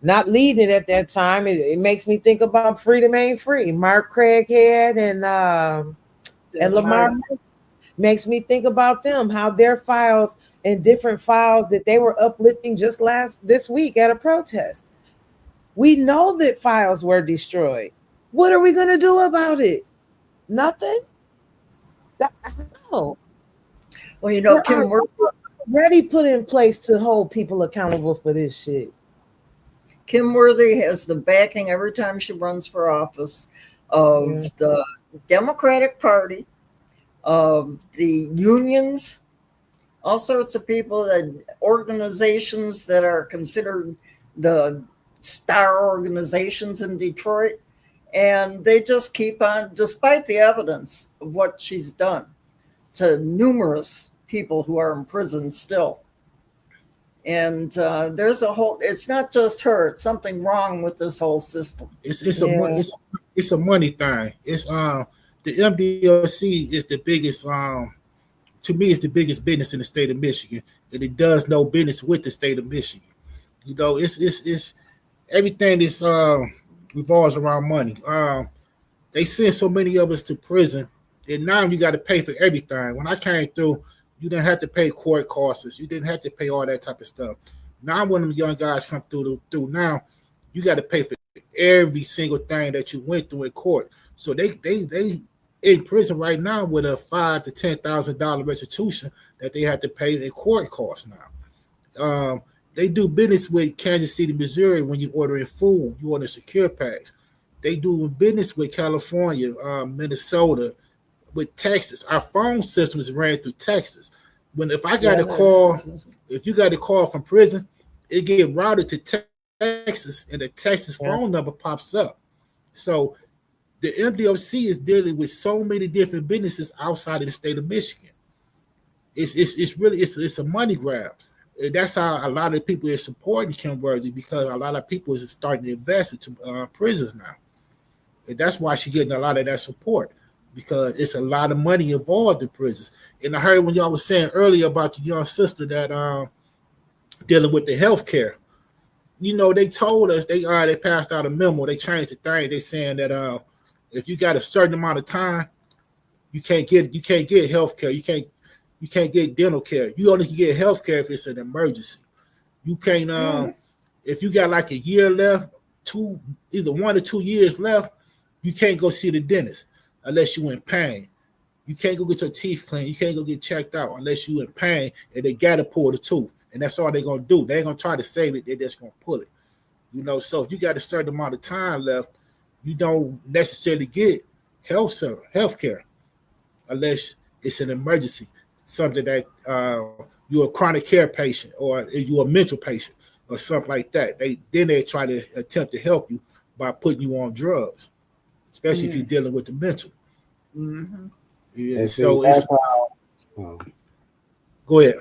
not leading at that time? It makes me think about Freedom Ain't Free, Mark Craighead and Lamar. Right. Makes me think about them, how their files and different files that they were uplifting just this week at a protest. We know that files were destroyed. What are we going to do about it? Nothing. No. Well, you know, Kim, we're already put in place to hold people accountable for this shit. Kim Worthy has the backing every time she runs for office of the Democratic Party, of the unions, all sorts of people, that organizations that are considered the star organizations in Detroit. And they just keep on, despite the evidence of what she's done to numerous people who are in prison still. And there's a whole, it's not just her, it's something wrong with this whole system. It's a money thing. It's the MDLC is the biggest to me, it's the biggest business in the state of Michigan, and it does no business with the state of Michigan. You know, it's everything is revolves around money. They send so many of us to prison, and now you got to pay for everything. When I came through, you didn't have to pay court costs. You didn't have to pay all that type of stuff. Now when them young guys come through now, you got to pay for every single thing that you went through in court. So they in prison right now with a $5,000 to $10,000 restitution that they have to pay in court costs now. They do business with Kansas City, Missouri when you order in food, you order secure packs. They do business with California, Minnesota, with Texas. Our phone system is ran through Texas. If I got a call, if you got a call from prison, it get routed to Texas, and the Texas phone number pops up. So the MDOC is dealing with so many different businesses outside of the state of Michigan. It's really a money grab. And that's how a lot of people are supporting Kim Worthy, because a lot of people is starting to invest into prisons now. And that's why she's getting a lot of that support, because it's a lot of money involved in prisons. And I heard when y'all was saying earlier about your young sister that dealing with the health care. You know, they told us they passed out a memo. They changed the thing. They saying that if you got a certain amount of time, you can't get health care. You can't get dental care. You only can get health care if it's an emergency. You can't if you got like a year left, either 1 or 2 years left, you can't go see the dentist unless you're in pain. You can't go get your teeth cleaned. You can't go get checked out unless you're in pain and they gotta pull the tooth. And that's all they're gonna do. They ain't gonna try to save it, they're just gonna pull it. You know, so if you got a certain amount of time left, you don't necessarily get health care unless it's an emergency, something that you're a chronic care patient or you're a mental patient or something like that. They try to attempt to help you by putting you on drugs, especially if you're dealing with the mental. Mm-hmm. Yeah, so go ahead.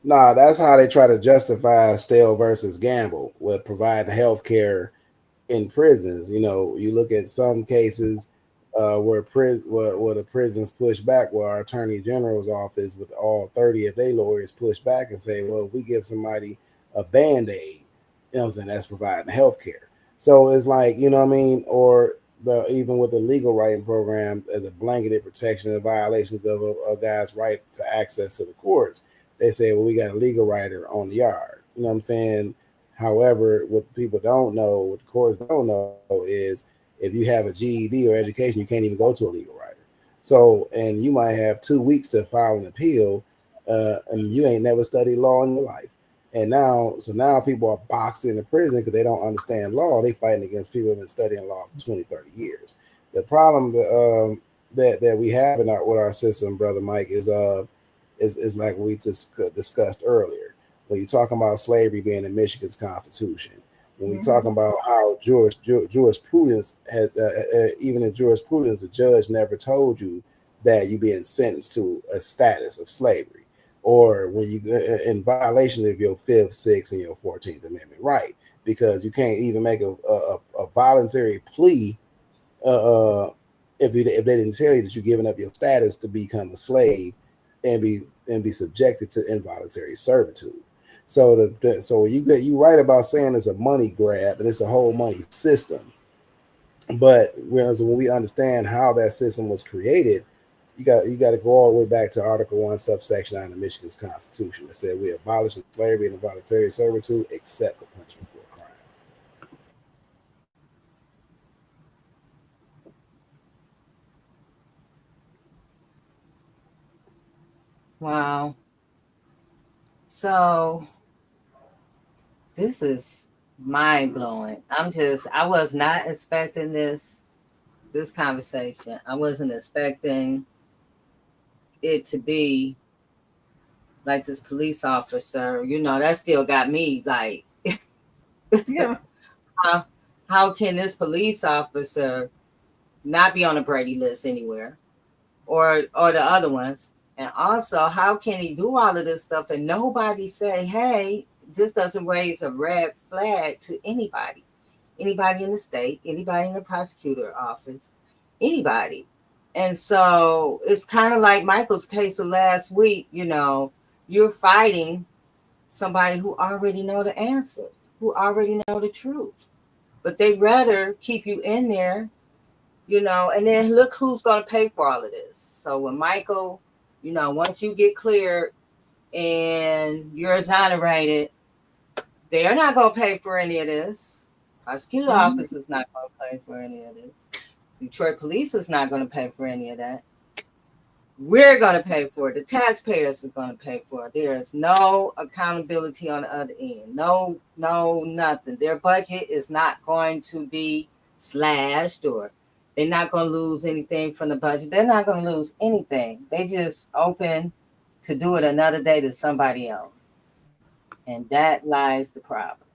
Nah, that's how they try to justify Stale versus Gamble with providing health care in prisons. You know, you look at some cases where the prisons push back, where our attorney general's office with all 30 of their lawyers push back and say, well, if we give somebody a band-aid, you know what I'm saying, that's providing health care. So it's like, you know what I mean, or even with the legal writing program as a blanketed protection of violations of a guy's right to access to the courts. They say, well, we got a legal writer on the yard. You know what I'm saying? However, what people don't know, what the courts don't know is if you have a GED or education, you can't even go to a legal writer. So, and you might have 2 weeks to file an appeal, and you ain't never studied law in your life. And now people are boxed into prison because they don't understand law. They fighting against people who've been studying law for 20, 30 years. The problem that we have with our system, Brother Mike, is like we just discussed earlier. When you're talking about slavery being in Michigan's constitution, when we're talking about how jurisprudence had, even in jurisprudence, the judge never told you that you're being sentenced to a status of slavery, or when you in violation of your 5th, 6th, and your 14th Amendment right, because you can't even make a voluntary plea if they didn't tell you that you're giving up your status to become a slave and be subjected to involuntary servitude. So so you right about saying it's a money grab and it's a whole money system. But when we understand how that system was created, you got to go all the way back to Article 1, subsection 9 of Michigan's Constitution. It said we abolish slavery and involuntary servitude except for punishment for a crime. Wow. So this is mind blowing. I was not expecting this conversation. I wasn't expecting it to be like this police officer, that still got me like, Yeah. how can this police officer not be on a Brady list anywhere, or the other ones? And also, how can he do all of this stuff and nobody say, hey, this doesn't raise a red flag to anybody in the state, anybody in the prosecutor office, anybody? And so it's kind of like Michael's case of last week. You're fighting somebody who already know the answers, who already know the truth, but they rather keep you in there, and then look who's going to pay for all of this. So when Michael, once you get cleared and you're exonerated, they're not going to pay for any of this. Prosecutor office is not going to pay for any of this. Detroit police is not going to pay for any of that. We're going to pay for it. The taxpayers are going to pay for it. There is no accountability on the other end. No, nothing. Their budget is not going to be slashed, or they're not going to lose anything from the budget. They're not going to lose anything. They just open to do it another day to somebody else. And that lies the problem.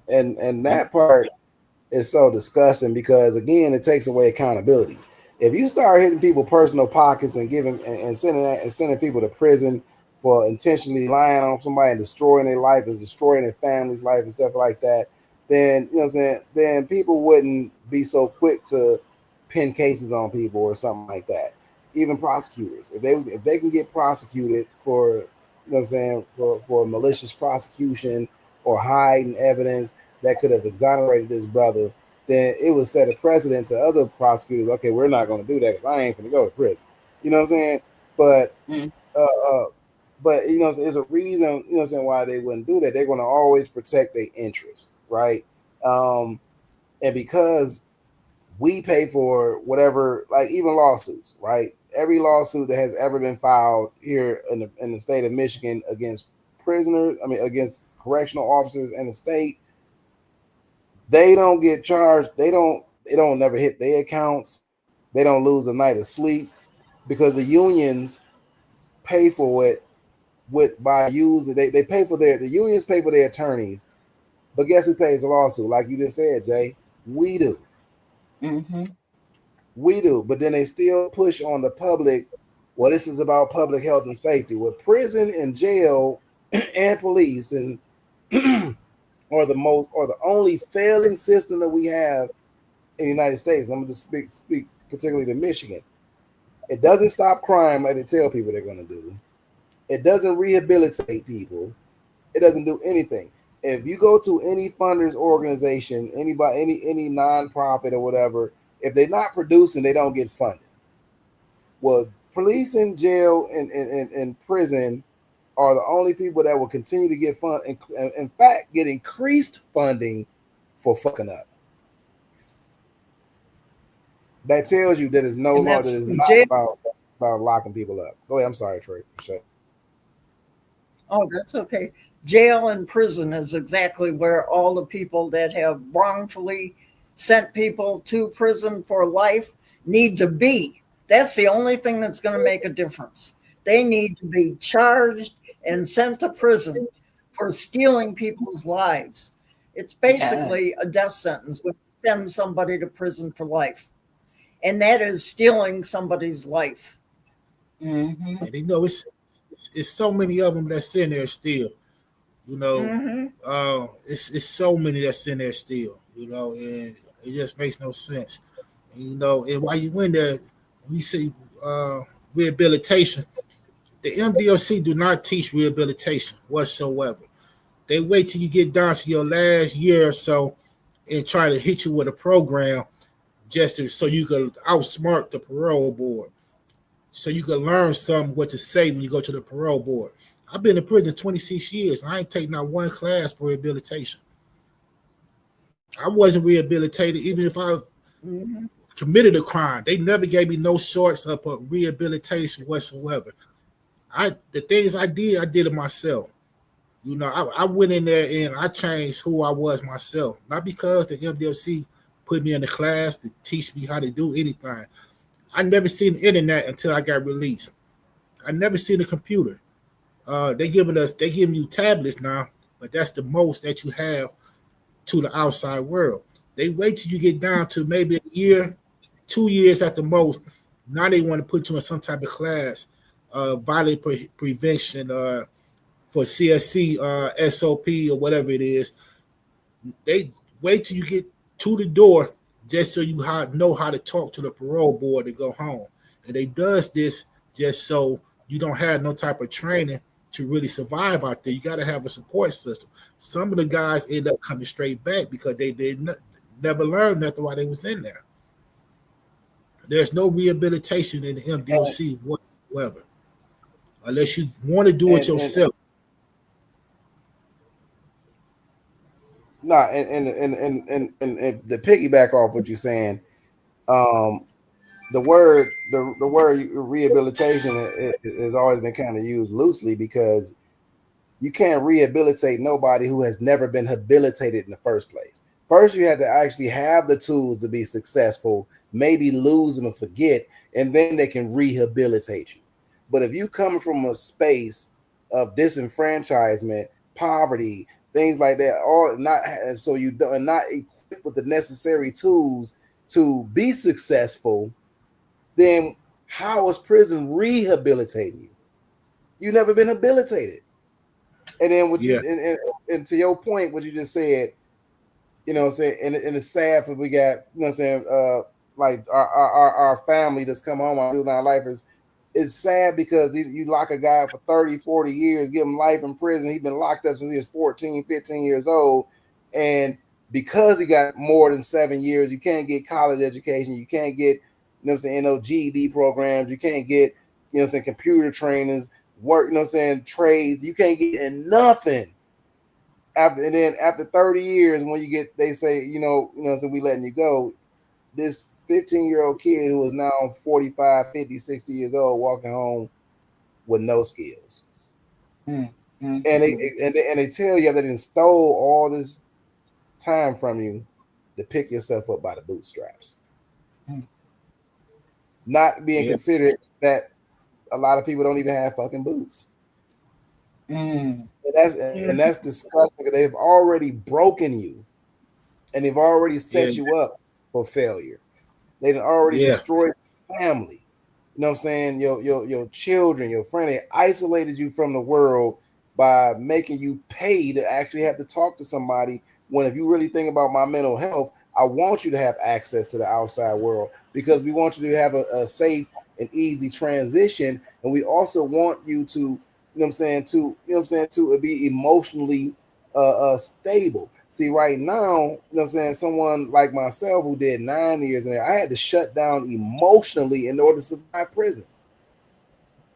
And that part is so disgusting because, again, it takes away accountability. If you start hitting people personal pockets and giving and sending people to prison for intentionally lying on somebody and destroying their life and destroying their family's life and stuff like that, then then people wouldn't be so quick to pin cases on people or something like that. Even prosecutors, if they can get prosecuted for for malicious prosecution or hiding evidence that could have exonerated this brother, then it would set a precedent to other prosecutors. Okay, we're not going to do that because I ain't going to go to prison. You know what I'm saying? But there's a reason. Why they wouldn't do that. They're going to always protect their interests, right? And because we pay for whatever, like even lawsuits, right? Every lawsuit that has ever been filed here in the state of Michigan against prisoners, against correctional officers in the state, they don't get charged. They don't never hit their accounts. They don't lose a night of sleep because the unions pay for it by using they pay for the unions pay for their attorneys. But guess who pays the lawsuit? Like you just said, Jay, we do. Mm-hmm. We do. But then they still push on the public Well, this is about public health and safety. Well, prison and jail and police and are the only failing system that we have in the United States. I'm going to speak particularly to Michigan. It doesn't stop crime like they tell people they're going to do. It doesn't rehabilitate people. It doesn't do anything. If you go to any funders organization, anybody, any nonprofit or whatever, if they're not producing, they don't get funded. Well, police and jail and prison are the only people that will continue to get funded. In fact, get increased funding for fucking up. That tells you that it's no longer, that it's not about locking people up. Go ahead. I'm sorry, Trey. Sure. Oh, that's okay. Jail and prison is exactly where all the people that have wrongfully sent people to prison for life need to be. That's the only thing that's going to make a difference. They need to be charged and sent to prison for stealing people's lives. It's basically a death sentence when you send somebody to prison for life. And that is stealing somebody's life. Mm-hmm. And you know, it's so many of them that's in there still. You know, it's so many that's in there still. You know, and it just makes no sense. And, you know, and while you in there, we see rehabilitation. The MDOC do not teach rehabilitation whatsoever. They wait till you get down to your last year or so and try to hit you with a program just so you can outsmart the parole board, so you can learn what to say when you go to the parole board. I've been in prison 26 years. And I ain't taken out one class for rehabilitation. I wasn't rehabilitated even if I committed a crime. They never gave me no sorts of rehabilitation whatsoever. The things I did it myself. You know, I went in there and I changed who I was myself. Not because the MDOC put me in the class to teach me how to do anything. I never seen the internet until I got released. I never seen a computer. They giving you tablets now, but that's the most that you have to the outside world. They wait till you get down to maybe a year, 2 years at the most. Now they want to put you in some type of class, violent prevention, for CSC, SOP, or whatever it is. They wait till you get to the door just so you know how to talk to the parole board to go home. And they does this just so you don't have no type of training to really survive out there. You got to have a support system. Some of the guys end up coming straight back because they never learned nothing while they was in there. There's no rehabilitation in the MDOC whatsoever, unless you want to do it yourself. And the piggyback off what you're saying, the word rehabilitation has always been kind of used loosely because you can't rehabilitate nobody who has never been habilitated in the first place. First, you have to actually have the tools to be successful, maybe lose them and forget, and then they can rehabilitate you. But if you come from a space of disenfranchisement, poverty, things like that, or not, so you are not equipped with the necessary tools to be successful, then how is prison rehabilitating you? You've never been habilitated. And then and to your point, what you just said, you know what I'm saying, and it's sad for we got, you know what I'm saying, like our family that's come home, our juvenile lifers, it's sad because you lock a guy up for 30, 40 years, give him life in prison. He's been locked up since he was 14, 15 years old. And because he got more than 7 years, you can't get college education. You can't get, you know what I'm saying, no GED programs. You can't get, you know what I'm saying, computer trainings, work, you know what I'm saying, trades. You can't get nothing. After 30 years, when you get, they say, you know, so we letting you go. This 15-year-old kid who is now 45, 50, 60 years old walking home with no skills. Mm-hmm. And they tell you that they stole all this time from you to pick yourself up by the bootstraps. Not being considered that a lot of people don't even have fucking boots. And that's disgusting because they've already broken you and they've already set you up for failure. They've already destroyed your family. you know what I'm saying, your children, your friend, they isolated you from the world by making you pay to actually have to talk to somebody. When if you really think about my mental health, I want you to have access to the outside world because we want you to have a safe and easy transition. And we also want you to, you know what I'm saying, to be emotionally stable. See, right now, you know what I'm saying, someone like myself who did 9 years in there, I had to shut down emotionally in order to survive prison.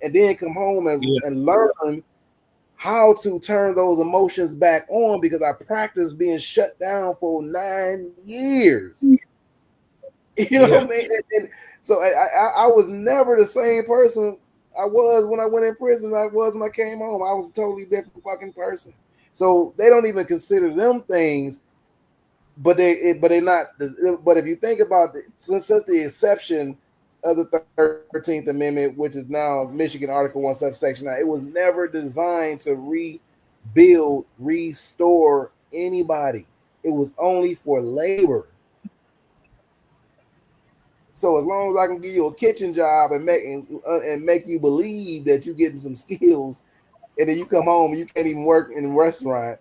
And then come home and learn how to turn those emotions back on because I practiced being shut down for 9 years. You know what I mean? And so I was never the same person I was when I went in prison. I was when I came home. I was a totally different fucking person. So they don't even consider them things, but they're not. But if you think about it, since the exception of the 13th Amendment, which is now Michigan Article 1 subsection 9, it was never designed to rebuild, restore anybody. It was only for labor. So as long as I can give you a kitchen job and make you believe that you're getting some skills, and then you come home and you can't even work in a restaurant,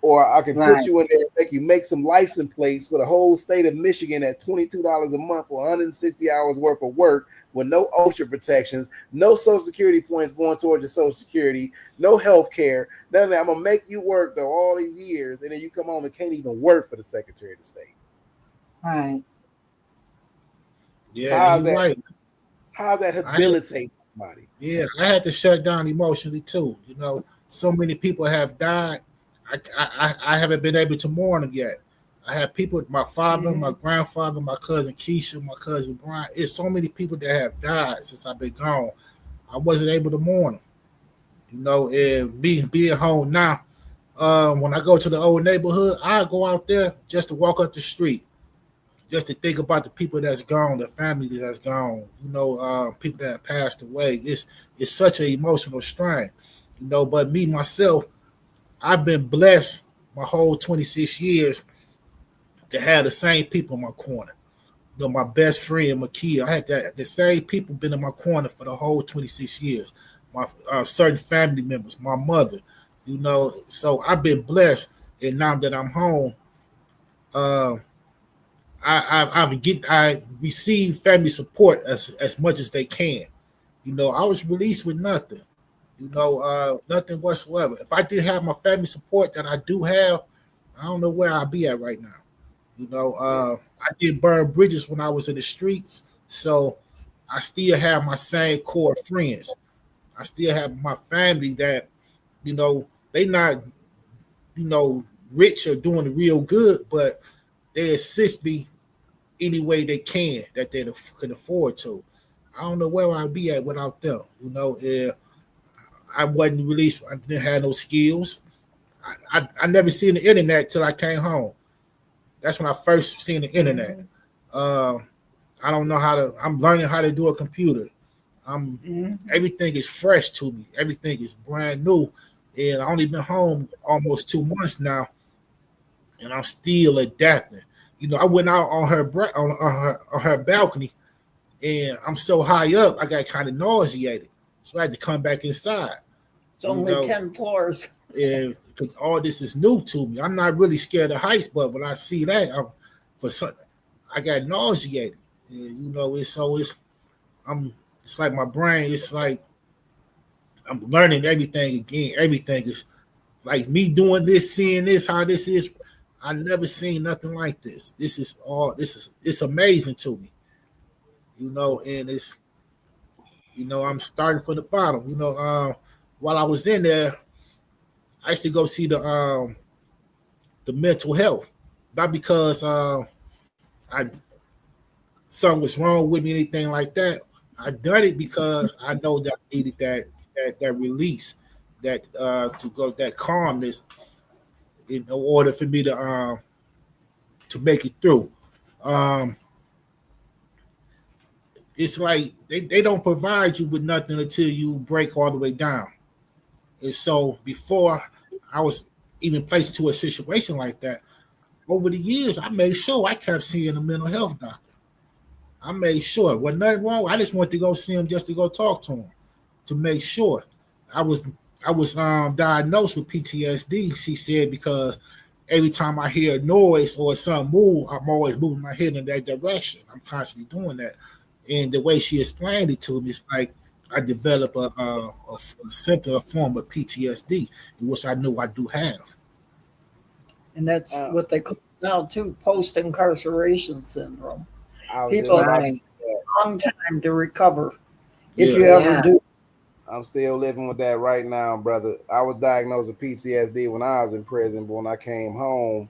or I can put you in there and make you make some license plates for the whole state of Michigan at $22 a month for 160 hours worth of work with no OSHA protections, no Social Security points going towards your Social Security, no health care. None of that. I'm going to make you work though all these years, and then you come home and can't even work for the Secretary of State. Right. Yeah, you're right. How's that debilitate somebody? Yeah, I had to shut down emotionally too. You know, so many people have died. I haven't been able to mourn them yet. I have people, my father, my grandfather, my cousin Keisha, my cousin Brian. It's so many people that have died since I've been gone. I wasn't able to mourn them. You know, and being home now, when I go to the old neighborhood, I go out there just to walk up the street, just to think about the people that's gone, the family that's gone, you know, people that have passed away. It's such an emotional strain, you know, but me, myself, I've been blessed my whole 26 years to have the same people in my corner. You know, my best friend, Makia, I had the same people been in my corner for the whole 26 years. My certain family members, my mother, you know, so I've been blessed. And now that I'm home, I receive family support as much as they can. You know, I was released with nothing. You know, nothing whatsoever. If I did have my family support that I do have, I don't know where I'd be at right now. You know, I did burn bridges when I was in the streets, so I still have my same core friends. I still have my family that, you know, they not, you know, rich or doing real good, but they assist me any way they can that they can afford to. I don't know where I'd be at without them. You know, I wasn't released. I didn't have no skills. I never seen the internet till I came home. That's when I first seen the internet. I don't know I'm learning how to do a computer. Everything is fresh to me. Everything is brand new. And I only been home almost 2 months now, and I'm still adapting. You know, I went out on her balcony, and I'm so high up, I got kind of nauseated. So I had to come back inside. It's only 10 floors. And all this is new to me. I'm not really scared of heights, but when I see that, I got nauseated. And, you know, it's like my brain. It's like I'm learning everything again. Everything is like me doing this, seeing this, how this is. I never seen nothing like this. It's amazing to me. You know, and it's, you know, I'm starting from the bottom. You know, while I was in there, I used to go see the mental health, not because something was wrong with me, anything like that. I done it because I know that I needed that release, that to go, that calmness, in order for me to make it through. It's like they don't provide you with nothing until you break all the way down. And so before I was even placed into a situation like that, over the years, I made sure I kept seeing a mental health doctor. I made sure. Wasn't nothing wrong. I just wanted to go see him just to go talk to him to make sure. I was diagnosed with PTSD, she said, because every time I hear a noise or something move, I'm always moving my head in that direction. I'm constantly doing that. And the way she explained it to me, it's like I developed a symptom, a form of PTSD, which I knew I do have. And that's what they call now too, post-incarceration syndrome. I was People just have about to Right. say that. a long time to recover if Yeah. you ever Yeah. do. I'm still living with that right now, brother. I was diagnosed with PTSD when I was in prison, but when I came home,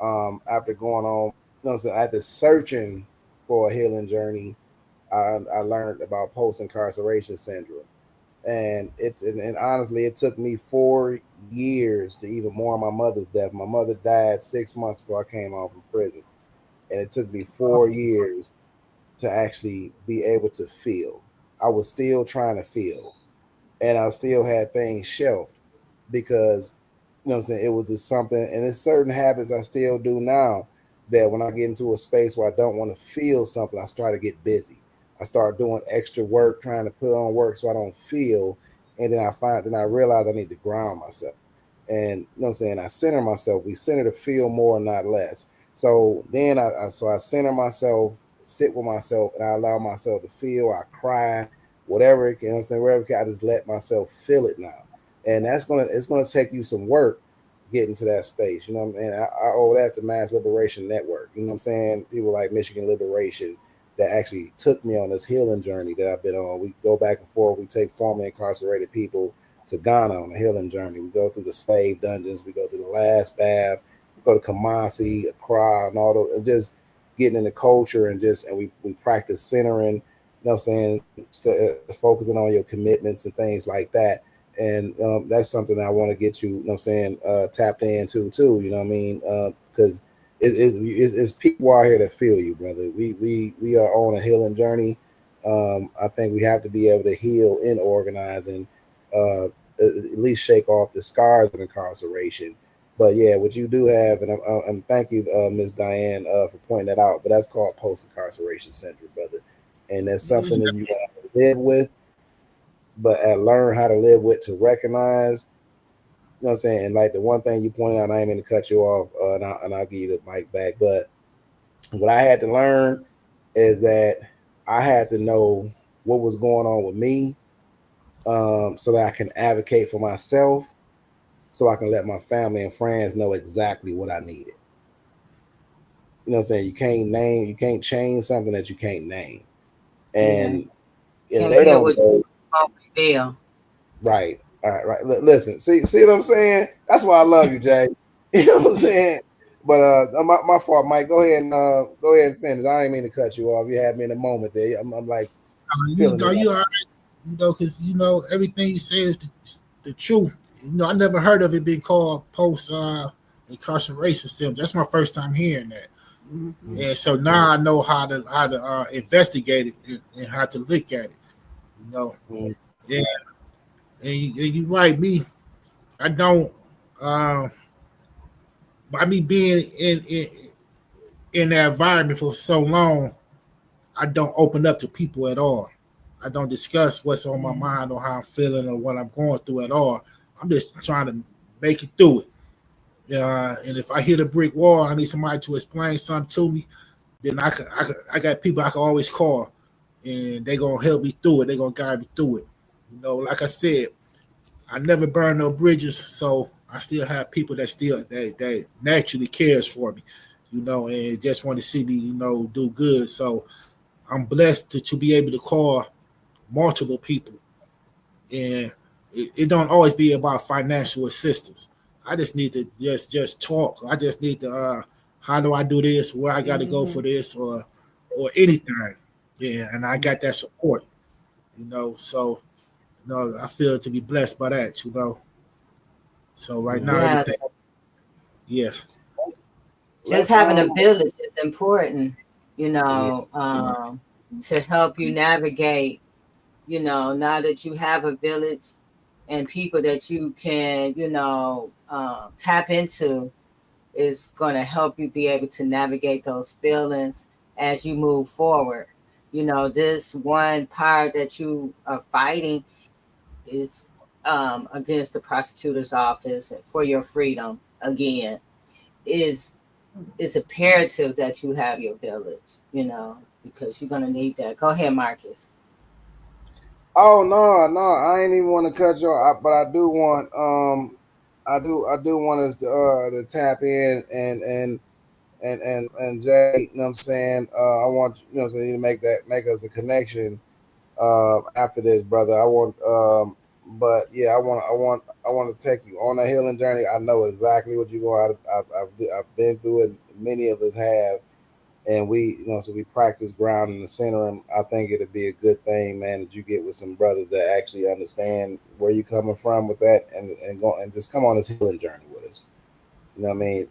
after going on, so after searching for a healing journey, I learned about post-incarceration syndrome. And honestly, it took me 4 years to even mourn my mother's death. My mother died 6 months before I came home from prison, and it took me 4 years to actually be able to feel. I was still trying to feel, and I still had things shelved because I'm saying, it was just something, and it's certain habits I still do now that when I get into a space where I don't want to feel something, I start to get busy. I start doing extra work, trying to put on work so I don't feel, and then I realize I need to ground myself. And I'm saying, I center myself. We center to feel more, not less. So then I center myself, sit with myself, and I allow myself to feel. I cry, whatever it can. I'm saying, wherever it can, I just let myself feel it now. And it's gonna take you some work getting to that space. You know what I mean? I owe that to Mass Liberation Network. You know what I'm saying? People like Michigan Liberation that actually took me on this healing journey that I've been on. We go back and forth. We take formerly incarcerated people to Ghana on a healing journey. We go through the slave dungeons. We go through the last bath. We go to Kumasi, Accra, and all those, and just getting in the culture and we practice centering. You know what I'm saying? Focusing on your commitments and things like that. And that's something I want to get you, you know what I'm saying, tapped into too, you know what I mean? Because it's people out here that feel you, brother. We are on a healing journey. I think we have to be able to heal and organize and at least shake off the scars of incarceration. But yeah, what you do have, and thank you, Ms. Diane, for pointing that out. But that's called post-incarceration syndrome, brother, and that's something that you have to live with. But learn how to live with, to recognize, you know what I'm saying? And like the one thing you pointed out, I ain't mean to cut you off, and I'll give you the mic back. But what I had to learn is that I had to know what was going on with me, so that I can advocate for myself, so I can let my family and friends know exactly what I needed. You know what I'm saying? You can't change something that you can't name. And Can't they feel don't what know. you won't feel. Right. All right. Right. Listen. See what I'm saying? That's why I love you, Jay. You know what I'm saying? But my fault, Mike. Go ahead and finish. I ain't mean to cut you off. You had me in a moment there. I'm like feeling it. You all right? Because everything you say is the truth. I never heard of it being called post incarceration syndrome. That's my first time hearing that. Mm-hmm. And so now I know how to investigate it and how to look at it. Mm-hmm. Yeah. And you're right, I don't. By me being in that environment for so long, I don't open up to people at all. I don't discuss what's on my mind or how I'm feeling or what I'm going through at all. I'm just trying to make it through it. And if I hit a brick wall, I need somebody to explain something to me. Then I got people I can always call, and they're gonna help me through it. They're gonna guide me through it. Like I said, I never burn no bridges, so I still have people that naturally cares for me, and just want to see me, do good. So I'm blessed to be able to call multiple people, and it don't always be about financial assistance. I just need to just talk. I just need to how do I do this? Where I got to go for this, or anything. Yeah, and I got that support. So I feel to be blessed by that. So right now, Yes. everything. Yes. Just having a village is important, to help you navigate, now that you have a village and people that you can, tap into, is going to help you be able to navigate those feelings as you move forward. You know, this one part that you are fighting is against the prosecutor's office for your freedom. Again, is it's imperative that you have your village. You know, because you're gonna need that. Go ahead, Marcus. Oh no, I ain't even want to cut you off, but I do want I do want us to tap in and Jay, you know what I'm saying? I want so you to make us a connection after this, brother. I want but yeah, I want to take you on a healing journey. I know exactly what you're going. I've been through it. Many of us have, and we so we practice ground in the center. And I think it'd be a good thing, man, that you get with some brothers that actually understand where you're coming from with that, and go and just come on this healing journey with us. You know what I mean?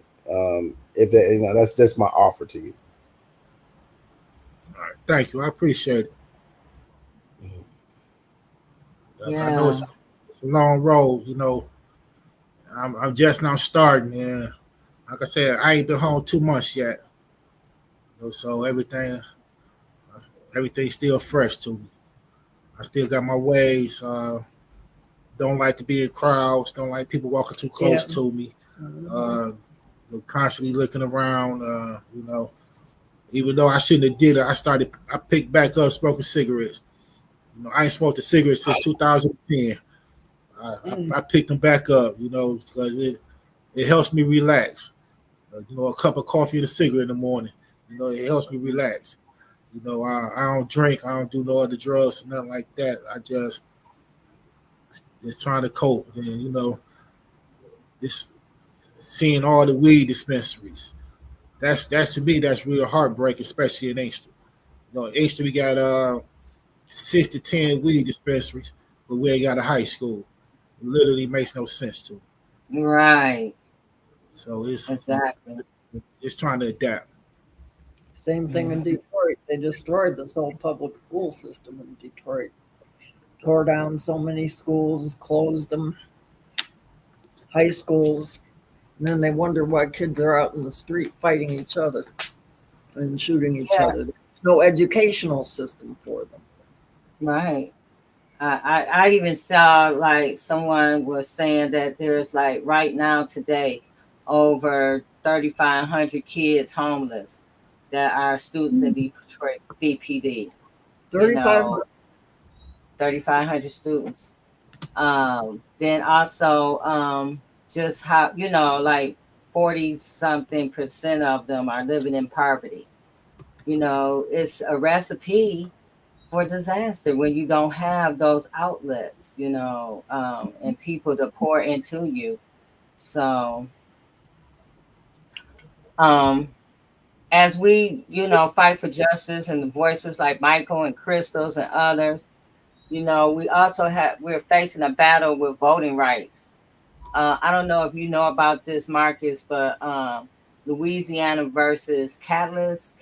If that, that's just my offer to you. All right, thank you. I appreciate it. Yeah. I know it's a long road. I'm just now starting, and like I said, I ain't been home 2 months yet. So everything's still fresh to me. I still got my ways. Don't like to be in crowds. Don't like people walking too close to me. Constantly looking around. Even though I shouldn't have did it, I picked back up smoking cigarettes. I ain't smoked a cigarette since 2010. I picked them back up, because it helps me relax. A cup of coffee and a cigarette in the morning, it helps me relax. I don't drink. I don't do no other drugs or nothing like that. I just trying to cope. And, this seeing all the weed dispensaries. That's to me, that's real heartbreaking, especially in Inkster. In Inkster, we got 6 to 10 weed dispensaries, but we ain't got a high school. It literally makes no sense to me. Right. So it's trying to adapt. Same thing in Detroit. They destroyed this whole public school system in Detroit. Tore down so many schools, closed them, high schools, and then they wonder why kids are out in the street fighting each other and shooting each other. There's no educational system for them. Right. I even saw like someone was saying that there's like right now today over 3,500 kids homeless that are students in Detroit DPD. 3,500 students. Then also just how like 40-something% of them are living in poverty. It's a recipe for disaster when you don't have those outlets, and people to pour into you. So, as we, fight for justice and the voices like Michael and Crystals and others, we also we're facing a battle with voting rights. I don't know if you know about this, Marcus, but Louisiana versus Catalyst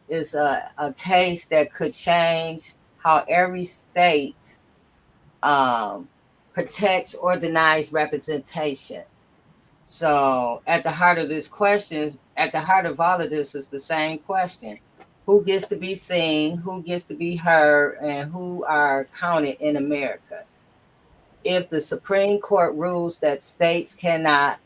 is a case that could change how every state protects or denies representation. So at the heart of this question, at the heart of all of this is the same question. Who gets to be seen, who gets to be heard, and who are counted in America? If the Supreme Court rules that states can't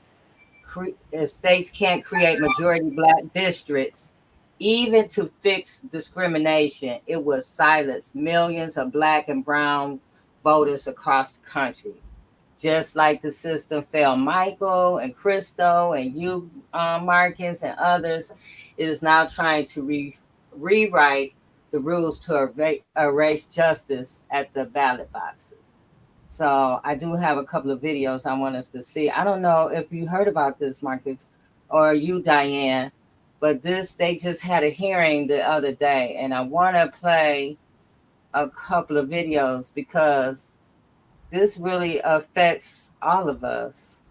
create majority Black districts, even to fix discrimination, it will silence millions of Black and brown voters across the country. Just like the system failed Michael and Christo and you, Marcus, and others, it is now trying to rewrite the rules to erase justice at the ballot boxes. So I do have a couple of videos I want us to see. I don't know if you heard about this, Marcus, or you, Diane, but they just had a hearing the other day, and I want to play a couple of videos because this really affects all of us.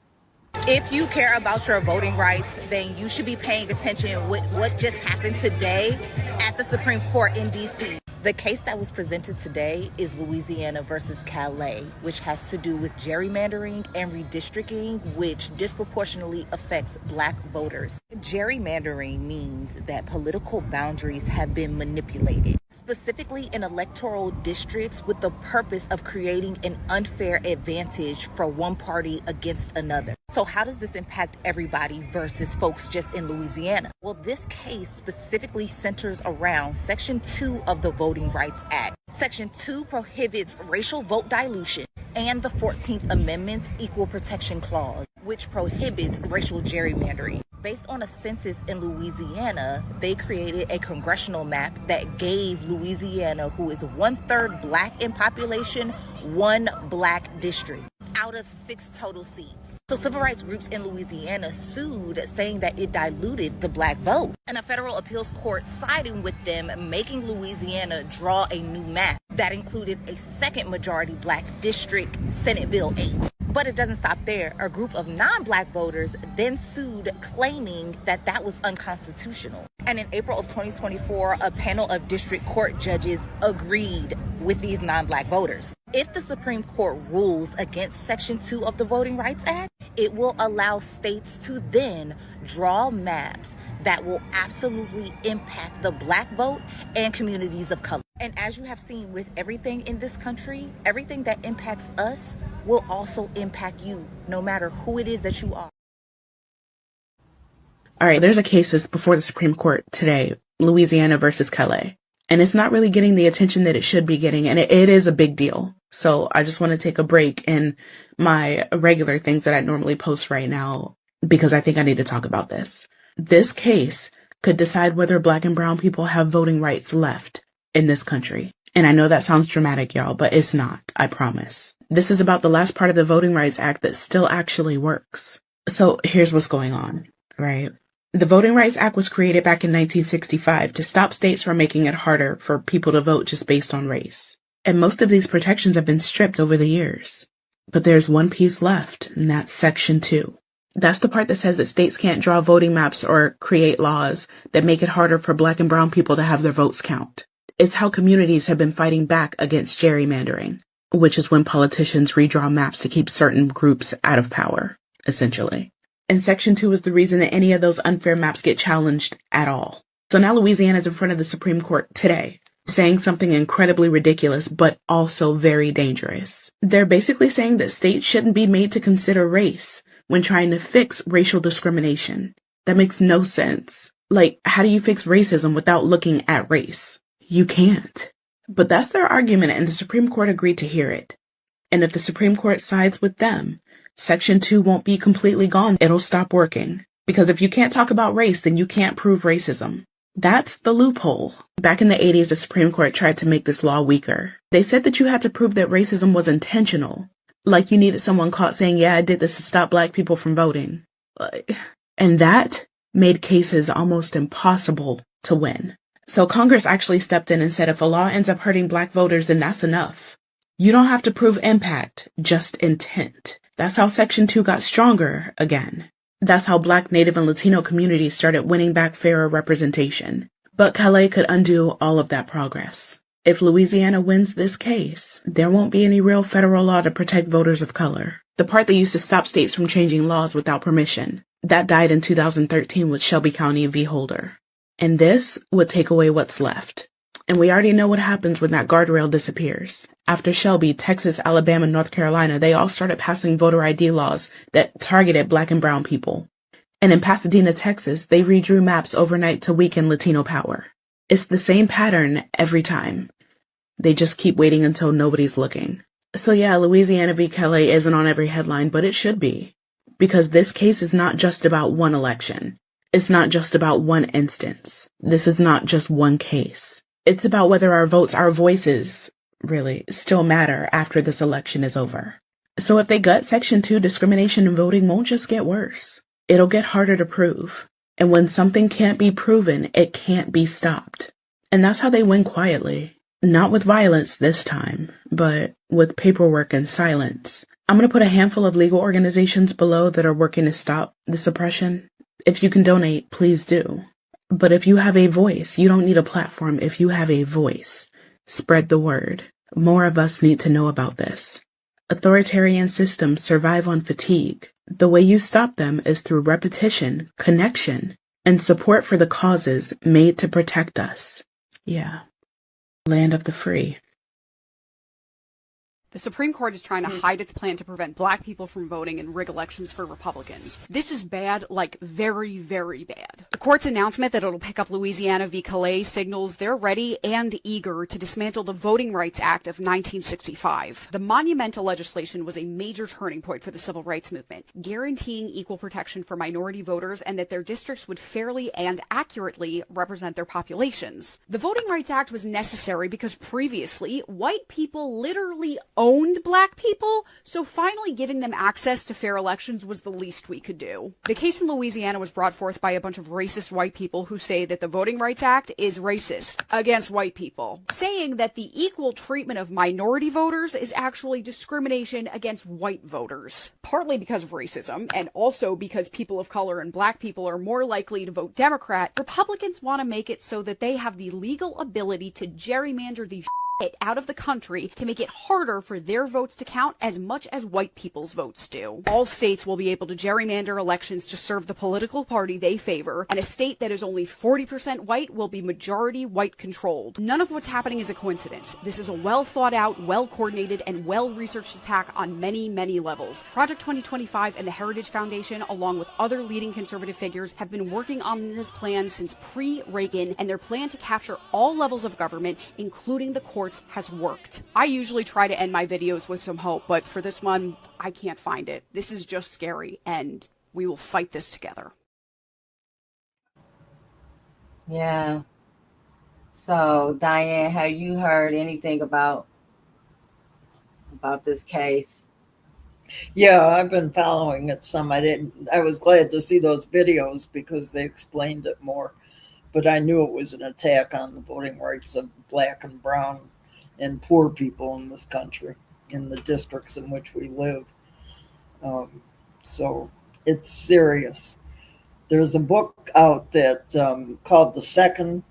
If you care about your voting rights, then you should be paying attention with what just happened today at the Supreme Court in D.C. The case that was presented today is Louisiana versus Calais, which has to do with gerrymandering and redistricting, which disproportionately affects Black voters. Gerrymandering means that political boundaries have been manipulated, specifically in electoral districts, with the purpose of creating an unfair advantage for one party against another. So how does this impact everybody versus folks just in Louisiana? Well, this case specifically centers around Section 2 of the Voting Rights Act. Section 2 prohibits racial vote dilution, and the 14th Amendment's Equal Protection Clause, which prohibits racial gerrymandering. Based on a census in Louisiana, they created a congressional map that gave Louisiana, who is 1/3 Black in population, one Black district out of 6 total seats. So civil rights groups in Louisiana sued, saying that it diluted the Black vote. And a federal appeals court siding with them, making Louisiana draw a new map that included a second majority Black district, Senate Bill 8. But it doesn't stop there. A group of non-Black voters then sued, claiming that that was unconstitutional. And in April of 2024, a panel of district court judges agreed with these non-Black voters. If the Supreme Court rules against Section 2 of the Voting Rights Act, it will allow states to then draw maps that will absolutely impact the Black vote and communities of color. And as you have seen with everything in this country, everything that impacts us will also impact you, no matter who it is that you are. All right, there's a case that's before the Supreme Court today, Louisiana versus Calais. And it's not really getting the attention that it should be getting, and it is a big deal. So I just want to take a break in my regular things that I normally post right now, because I think I need to talk about this. This case could decide whether Black and brown people have voting rights left in this country. And I know that sounds dramatic, y'all, but it's not, I promise. This is about the last part of the Voting Rights Act that still actually works. So here's what's going on, right? The Voting Rights Act was created back in 1965 to stop states from making it harder for people to vote just based on race. And most of these protections have been stripped over the years. But there's one piece left, and that's Section 2. That's the part that says that states can't draw voting maps or create laws that make it harder for Black and brown people to have their votes count. It's how communities have been fighting back against gerrymandering, which is when politicians redraw maps to keep certain groups out of power, essentially. And Section 2 is the reason that any of those unfair maps get challenged at all. So now Louisiana is in front of the Supreme Court today, saying something incredibly ridiculous, but also very dangerous. They're basically saying that states shouldn't be made to consider race when trying to fix racial discrimination. That makes no sense. Like, how do you fix racism without looking at race? You can't. But that's their argument, and the Supreme Court agreed to hear it. And if the Supreme Court sides with them, Section 2 won't be completely gone. It'll stop working. Because if you can't talk about race, then you can't prove racism. That's the loophole. Back in the 80s, the Supreme Court tried to make this law weaker. They said that you had to prove that racism was intentional. Like you needed someone caught saying, yeah, I did this to stop Black people from voting. And that made cases almost impossible to win. So Congress actually stepped in and said if a law ends up hurting Black voters, then that's enough. You don't have to prove impact, just intent. That's how Section 2 got stronger again. That's how Black, Native, and Latino communities started winning back fairer representation. But Calais could undo all of that progress. If Louisiana wins this case, there won't be any real federal law to protect voters of color. The part that used to stop states from changing laws without permission, that died in 2013 with Shelby County v. Holder. And this would take away what's left. And we already know what happens when that guardrail disappears. After Shelby, Texas, Alabama, North Carolina, they all started passing voter ID laws that targeted Black and brown people. And in Pasadena, Texas, they redrew maps overnight to weaken Latino power. It's the same pattern every time. They just keep waiting until nobody's looking. So yeah, Louisiana v. Calais isn't on every headline, but it should be. Because this case is not just about one election. It's not just about one instance. This is not just one case. It's about whether our votes, our voices, really, still matter after this election is over. So if they gut Section 2, discrimination in voting won't just get worse. It'll get harder to prove. And when something can't be proven, it can't be stopped. And that's how they win quietly. Not with violence this time, but with paperwork and silence. I'm going to put a handful of legal organizations below that are working to stop this oppression. If you can donate, please do. But if you have a voice, you don't need a platform. If you have a voice, Spread the word. More of us need to know about this. Authoritarian systems survive on fatigue. The way you stop them is through repetition, connection, and support for the causes made to protect us. Yeah. Land of the free. The Supreme Court is trying to hide its plan to prevent black people from voting and rig elections for Republicans. This is bad, like very, very bad. The court's announcement that it'll pick up Louisiana v. Calais signals they're ready and eager to dismantle the Voting Rights Act of 1965. The monumental legislation was a major turning point for the civil rights movement, guaranteeing equal protection for minority voters and that their districts would fairly and accurately represent their populations. The Voting Rights Act was necessary because previously, white people literally owned black people, so finally giving them access to fair elections was the least we could do. The case in Louisiana was brought forth by a bunch of racist white people who say that the Voting Rights Act is racist against white people, saying that the equal treatment of minority voters is actually discrimination against white voters, partly because of racism, and also because people of color and black people are more likely to vote Democrat. Republicans want to make it so that they have the legal ability to gerrymander the it out of the country to make it harder for their votes to count as much as white people's votes do. All states will be able to gerrymander elections to serve the political party they favor, and a state that is only 40% white will be majority white controlled. None of what's happening is a coincidence. This is a well thought out, well coordinated, and well researched attack on many, many levels. Project 2025 and the Heritage Foundation, along with other leading conservative figures, have been working on this plan since pre-Reagan, and their plan to capture all levels of government, including the courts, has worked. I usually try to end my videos with some hope, but for this one, I can't find it. This is just scary, and we will fight this together. Yeah. So, Diane, have you heard anything about this case? Yeah, I've been following it some. I was glad to see those videos because they explained it more. But I knew it was an attack on the voting rights of black and brown and poor people in this country, in the districts in which we live. So it's serious. There's a book out that called The Second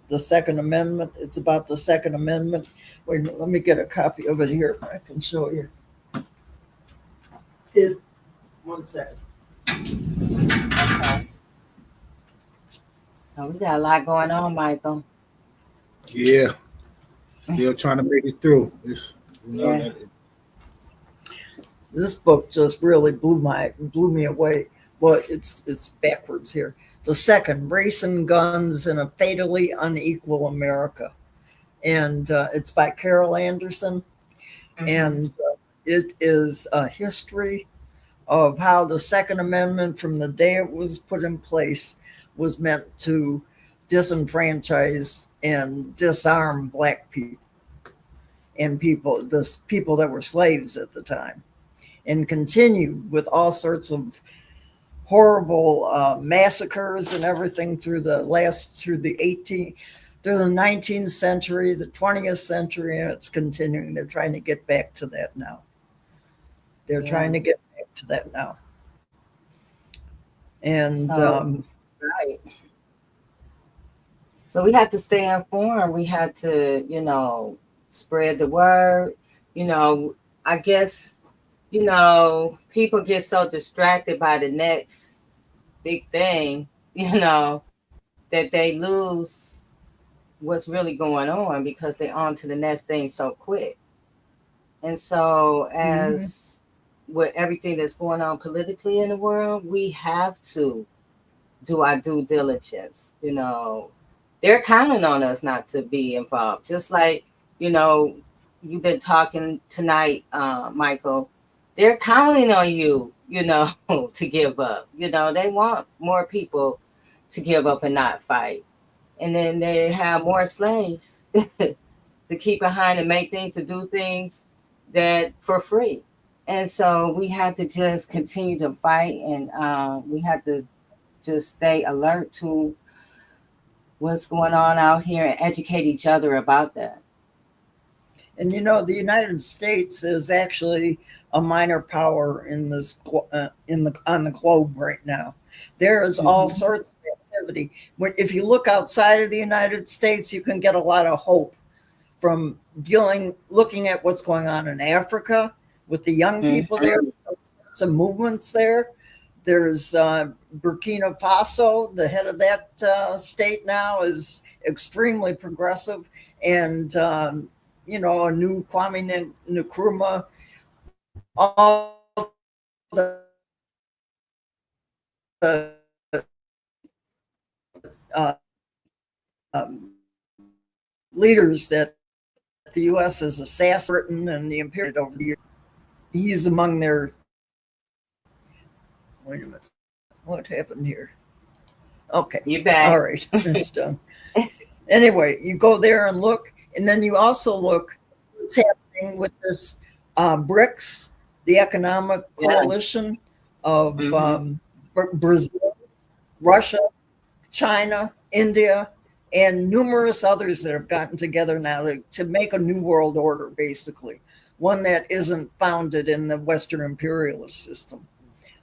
Amendment. It's about the Second Amendment. Wait, let me get a copy of it here. I can show you. One second. Okay. So we got a lot going on, Michael. Yeah. Still trying to make it through. This book just really blew me away. Well, it's backwards here. The Second, Race and Guns in a Fatally Unequal America. And it's by Carol Anderson. Mm-hmm. And it is a history of how the Second Amendment, from the day it was put in place, was meant to disenfranchise and disarm black people and people that were slaves at the time, and continued with all sorts of horrible massacres and everything through the 19th century, the 20th century, and it's continuing. They're trying to get back to that now. And right. So we had to stay informed. We had to, spread the word. I guess, people get so distracted by the next big thing, that they lose what's really going on because they're on to the next thing so quick. And so as with everything that's going on politically in the world, we have to do our due diligence. They're counting on us not to be involved. Just like, you've been talking tonight, Michael, they're counting on you, to give up. They want more people to give up and not fight. And then they have more slaves to keep behind and make things, to do things that for free. And so we have to just continue to fight, and we have to just stay alert to what's going on out here and educate each other about that. And the United States is actually a minor power in this on the globe right now. There is all sorts of activity. If you look outside of the United States, you can get a lot of hope from looking at what's going on in Africa with the young people there, some movements there. There's Burkina Faso, the head of that state now is extremely progressive, and a new Kwame Nkrumah, all the leaders that the U.S. has assassinated and the imperial over the years. He's among their. Wait a minute, what happened here? Okay, you back. All right, it's done. Anyway, you go there and look, and then you also look what's happening with this BRICS, the economic coalition of Brazil, Russia, China, India, and numerous others that have gotten together now to make a new world order, basically, one that isn't founded in the Western imperialist system.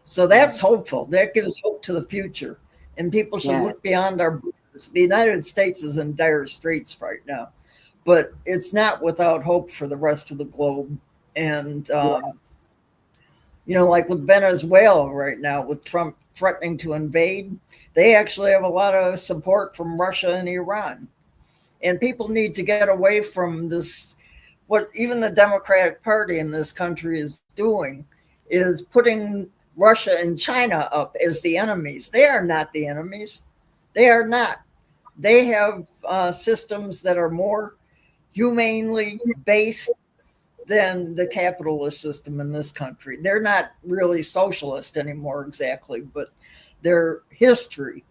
So that's hopeful. That gives hope to the future. And people should look beyond our borders. The United States is in dire straits right now, but it's not without hope for the rest of the globe. And, like with Venezuela right now, with Trump threatening to invade, they actually have a lot of support from Russia and Iran. And people need to get away from this. What even the Democratic Party in this country is doing is putting Russia and China up as the enemies. They are not the enemies. They are not. They have systems that are more humanely based than the capitalist system in this country. They're not really socialist anymore exactly, but their history,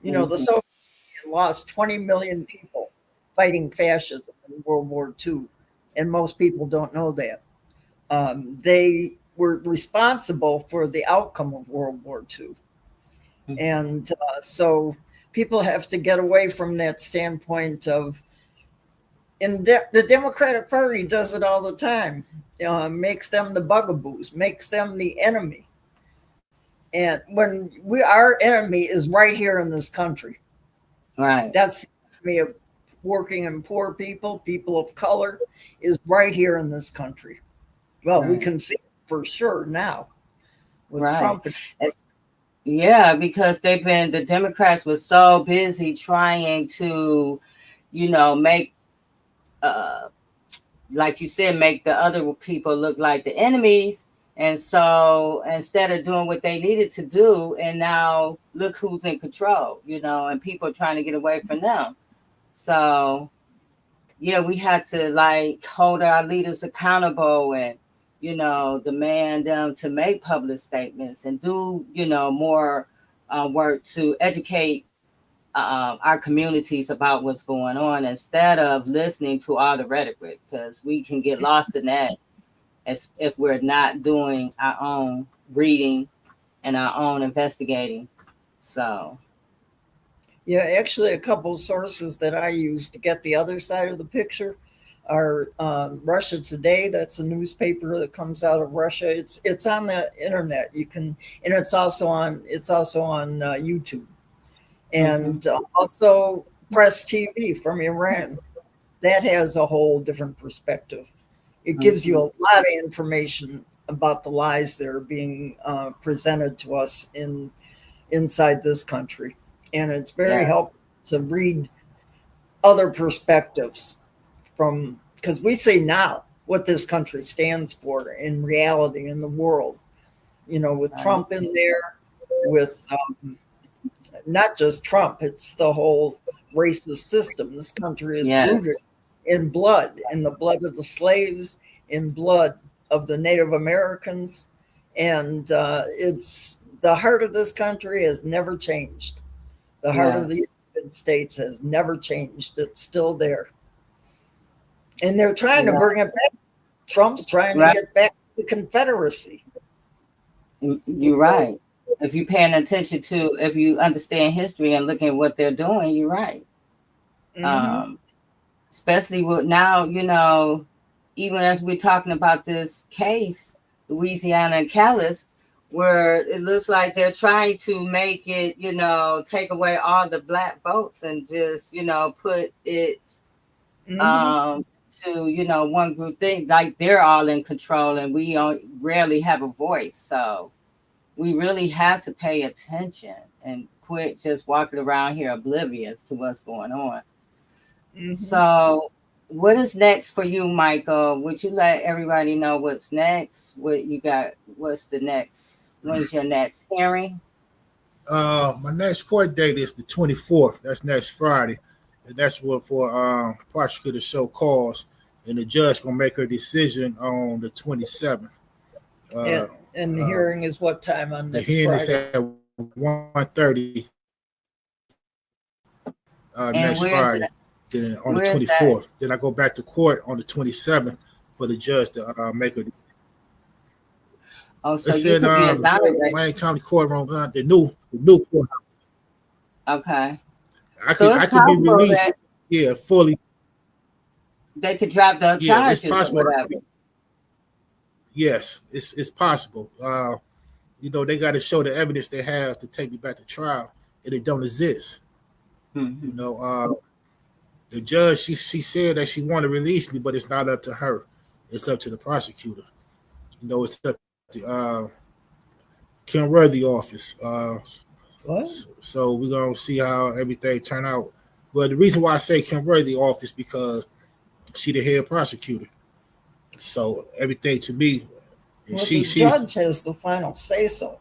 the Soviet Union lost 20 million people fighting fascism in World War II, and most people don't know that. They were responsible for the outcome of World War II. And so people have to get away from that standpoint of, and the Democratic Party does it all the time, makes them the bugaboos, makes them the enemy. And when our enemy is right here in this country. Right. That's the enemy of working and poor people, people of color, is right here in this country. Well, we can see it for sure now with Trump. Yeah, because the Democrats were so busy trying to, make, like you said, make the other people look like the enemies. And so instead of doing what they needed to do, and now look who's in control, and people are trying to get away from them. So, we had to hold our leaders accountable and, demand them to make public statements and do, more work to educate our communities about what's going on instead of listening to all the rhetoric, because we can get lost in that as if we're not doing our own reading and our own investigating. So. Yeah, actually, a couple of sources that I use to get the other side of the picture are Russia Today. That's a newspaper that comes out of Russia. It's on the internet. You can, and it's also on YouTube, and also Press TV from Iran. That has a whole different perspective. It gives you a lot of information about the lies that are being presented to us inside this country. And it's very helpful to read other perspectives because we see now what this country stands for in reality in the world, with Trump in there, with not just Trump, it's the whole racist system. This country is rooted in blood, in the blood of the slaves, in blood of the Native Americans. And it's the heart of this country has never changed. The heart of the United States has never changed. It's still there. And they're trying to bring it back. Trump's trying to get back to the Confederacy. You're right. If you're paying attention to, if you understand history and looking at what they're doing, you're right. Especially with now, even as we're talking about this case, Louisiana and Calais, where it looks like they're trying to make it, take away all the black votes and just, put it to, you know, one group thing, like they're all in control and we rarely have a voice. So we really have to pay attention and quit just walking around here oblivious to what's going on. So what is next for you, Michael? Would you let everybody know what's next? What you got? What's the next? When's your next hearing? My next court date is the 24th. That's next Friday. And that's what for prosecutor show cause. And the judge gonna make her decision on the 27th. And the hearing is what time on the next hearing Friday? is at 1:30 next Friday. Then on the 24th. Then I go back to court on the 27th for the judge to make her decision. Oh, so you could be exonerated. Wayne County Courtroom, the new courthouse. Okay. I could be released. Yeah, fully. They could drop the charges or whatever. Yes, it's possible. You know, they got to show the evidence they have to take me back to trial, and it don't exist. You know, the judge, she said that she wanted to release me, but it's not up to her. It's up to the prosecutor. You know, it's up to the Kim Worthy office. So we're going to see how everything turn out. But the reason why I say Kim Worthy office because she the head prosecutor. So everything to me, the judge has the final say so.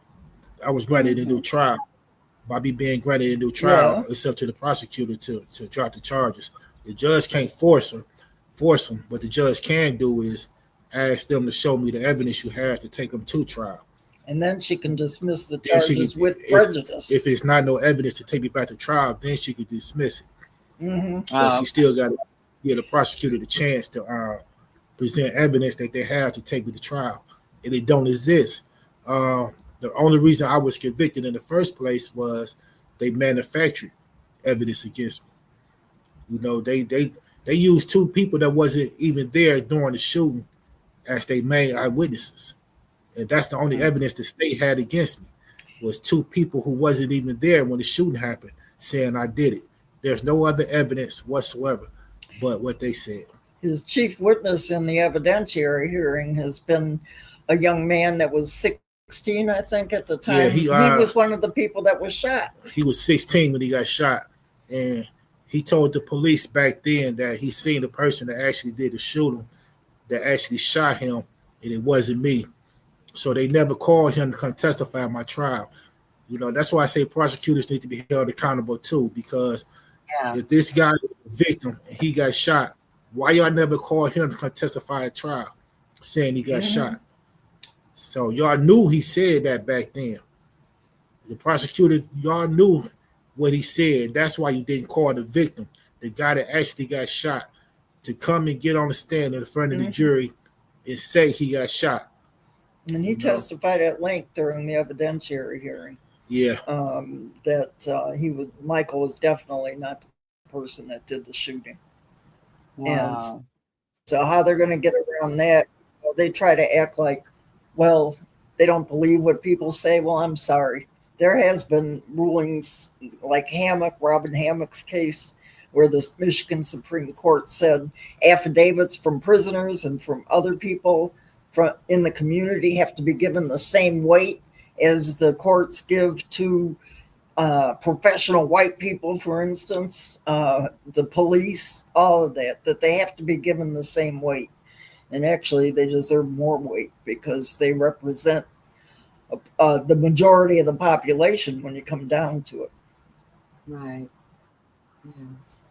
I was granted a new trial. By me being granted a new trial, it's up to the prosecutor to drop the charges. The judge can't force them. What the judge can do is ask them to show me the evidence you have to take them to trial. And then she can dismiss the charges with prejudice. If it's not no evidence to take me back to trial, then she could dismiss it. But she still got to give the prosecutor the chance to present evidence that they have to take me to trial. And it don't exist. The only reason I was convicted in the first place was they manufactured evidence against me. You know, they used two people that wasn't even there during the shooting as their main eyewitnesses. And that's the only evidence the state had against me was two people who wasn't even there when the shooting happened saying I did it. There's no other evidence whatsoever but what they said. His chief witness in the evidentiary hearing has been a young man that was 16, I think, at the time. Yeah, he was one of the people that was shot. He was 16 when he got shot. And he told the police back then that he seen the person that actually did the shooting, that actually shot him, and it wasn't me. So they never called him to come testify in my trial. You know, that's why I say prosecutors need to be held accountable too, because if this guy is a victim and he got shot, why y'all never called him to come testify at trial saying he got shot? So y'all knew he said that back then. The prosecutor, y'all knew what he said. That's why you didn't call the victim, the guy that actually got shot, to come and get on the stand in front of the jury and say he got shot. And he testified at length during the evidentiary hearing. Yeah. That Michael was definitely not the person that did the shooting. Wow. And so how they're going to get around that, they try to act like, well, they don't believe what people say. Well, I'm sorry. There has been rulings like Robin Hammock's case, where the Michigan Supreme Court said affidavits from prisoners and from other people in the community have to be given the same weight as the courts give to professional white people, for instance, the police, all of that they have to be given the same weight. And actually, they deserve more weight because they represent the majority of the population when you come down to it. Right. Yes.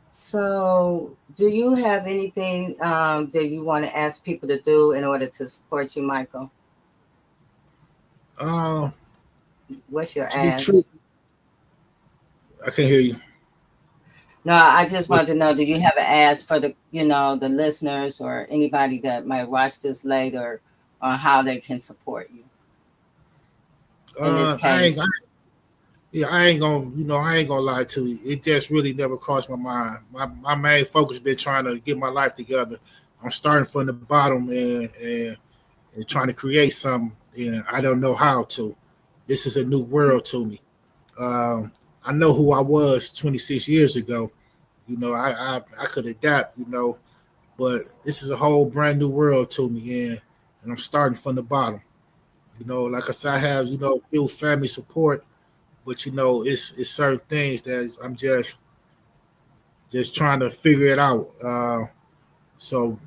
So, do you have anything that you want to ask people to do in order to support you, Michael? What's your ask? I can't hear you. No, I just wanted to know, do you have an ask for the listeners or anybody that might watch this later on how they can support you? In this case? I ain't gonna lie to you. It just really never crossed my mind. My main focus been trying to get my life together. I'm starting from the bottom and trying to create something, and I don't know how to. This is a new world to me. I know who I was 26 years ago, You know, I could adapt, you know, but this is a whole brand new world to me, and I'm starting from the bottom. You know, like I said, I have, you know, few family support, but you know, it's certain things that I'm just trying to figure it out. So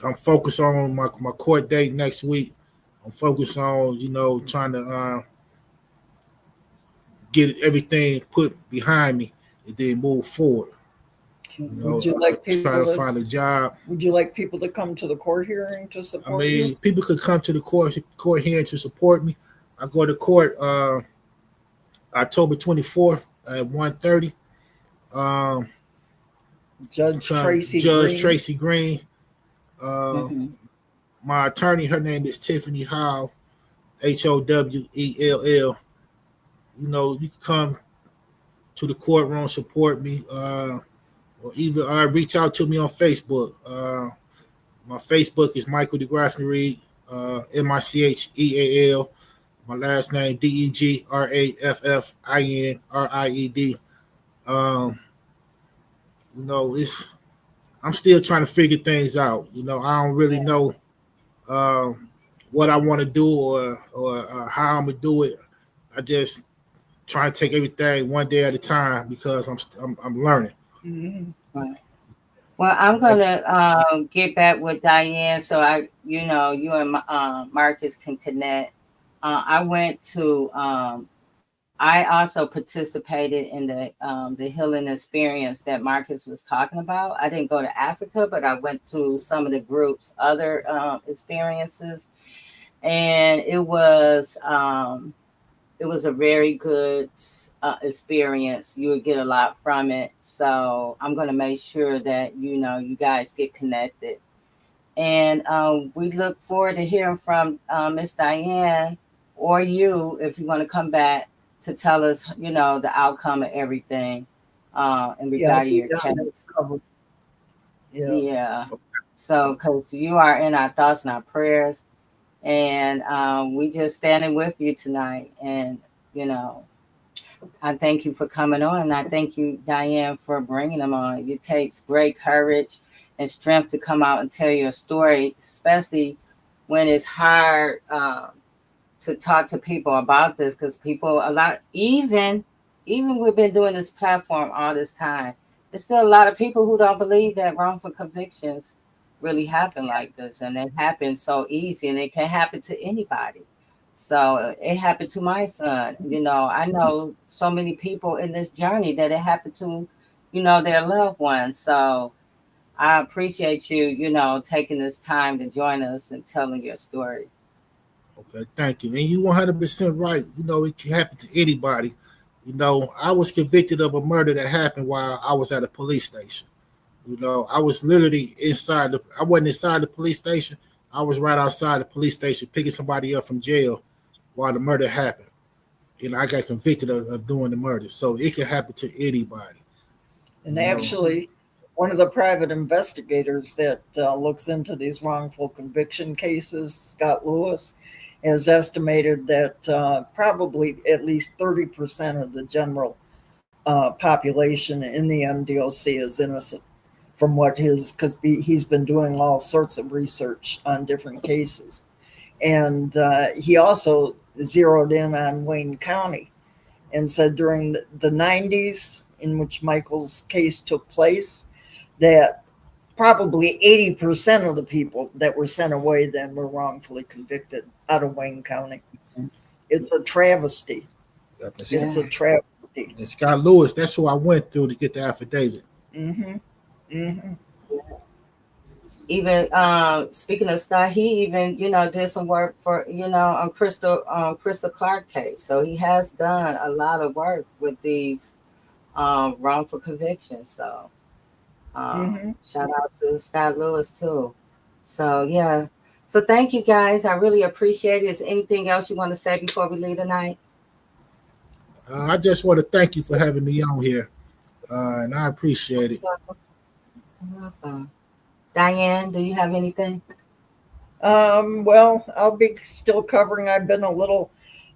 I'm focused on my court date next week. I'm focused on, you know, trying to get everything put behind me and then move forward. You know, Would you like people try to to find a job. Would you like people to come to the court hearing to I support mean, you? people could come to the court hearing to support me. I go to court October 24th at 1:30. Um, Judge Tracy Judge Green. Tracy Green. Mhm. My attorney, her name is Tiffany Howell, Howell. You know, you can come to the courtroom, support me, or even reach out to me on Facebook. My Facebook is Michael DeGraffinried, MICHEAL. My last name DEGRAFFINRIED. You know, I'm still trying to figure things out. You know, I don't really know what I want to do or how I'm gonna do it. I just try to take everything one day at a time because I'm learning. Mhm. Right. Well, I'm gonna get back with Diane so you and Marcus can connect. I went to I also participated in the healing experience that Marcus was talking about. I didn't go to Africa, but I went to some of the group's other experiences, and it was a very good experience. You would get a lot from it. So I'm going to make sure that you guys get connected, and we look forward to hearing from Miss Diane or you if you want to come back to tell us, the outcome of everything in Yeah, regard to your yeah, case. yeah. Yeah. So, because you are in our thoughts and our prayers, and we just standing with you tonight. And I thank you for coming on, and I thank you, Diane, for bringing them on. It takes great courage and strength to come out and tell your story, especially when it's hard to talk to people about this, because people a lot, even we've been doing this platform all this time, there's still a lot of people who don't believe that wrongful convictions really happen like this, and they happen so easy, and it can happen to anybody. So it happened to my son. I know so many people in this journey that it happened to, their loved ones. So I appreciate you, taking this time to join us and telling your story. Okay, thank you. And you 100% right. You know, it can happen to anybody. You know, I was convicted of a murder that happened while I was at a police station. You know, I was literally I wasn't inside the police station. I was right outside the police station picking somebody up from jail while the murder happened. And I got convicted of doing the murder. So it can happen to anybody. And actually, one of the private investigators that looks into these wrongful conviction cases, Scott Lewis, has estimated that probably at least 30% of the general population in the MDOC is innocent from because he's been doing all sorts of research on different cases. And he also zeroed in on Wayne County and said during the 90s, in which Michael's case took place, that probably 80% of the people that were sent away then were wrongfully convicted out of Wayne County. It's a travesty. It's a travesty. And Scott Lewis, that's who I went through to get the affidavit. Mm-hmm. Mm-hmm. Even speaking of Scott, he even did some work for on Crystal Clark case. So he has done a lot of work with these wrongful convictions. So shout out to Scott Lewis too. So yeah. So thank you guys. I really appreciate it. Is there anything else you want to say before we leave tonight? I just want to thank you for having me on here, and I appreciate it. Welcome. Diane, do you have anything? Well, I'll be still covering. I've been a little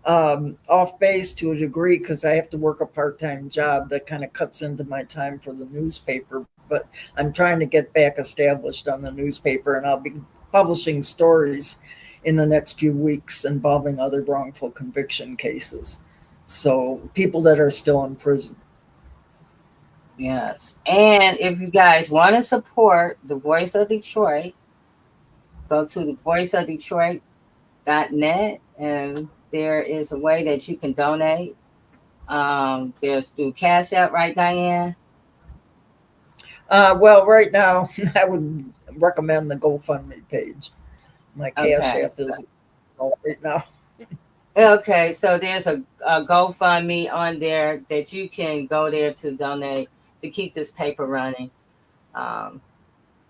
off base to a degree because I have to work a part-time job that kind of cuts into my time for the newspaper. But I'm trying to get back established on the newspaper, and I'll be publishing stories in the next few weeks involving other wrongful conviction cases. So people that are still in prison. Yes. And if you guys want to support the Voice of Detroit, go to the voiceofdetroit.net, and there is a way that you can donate. There's through Cash App, right, Diane? Well, right now, I would recommend the GoFundMe page. My Cash App is right now. Okay, so there's a GoFundMe on there that you can go there to donate to keep this paper running.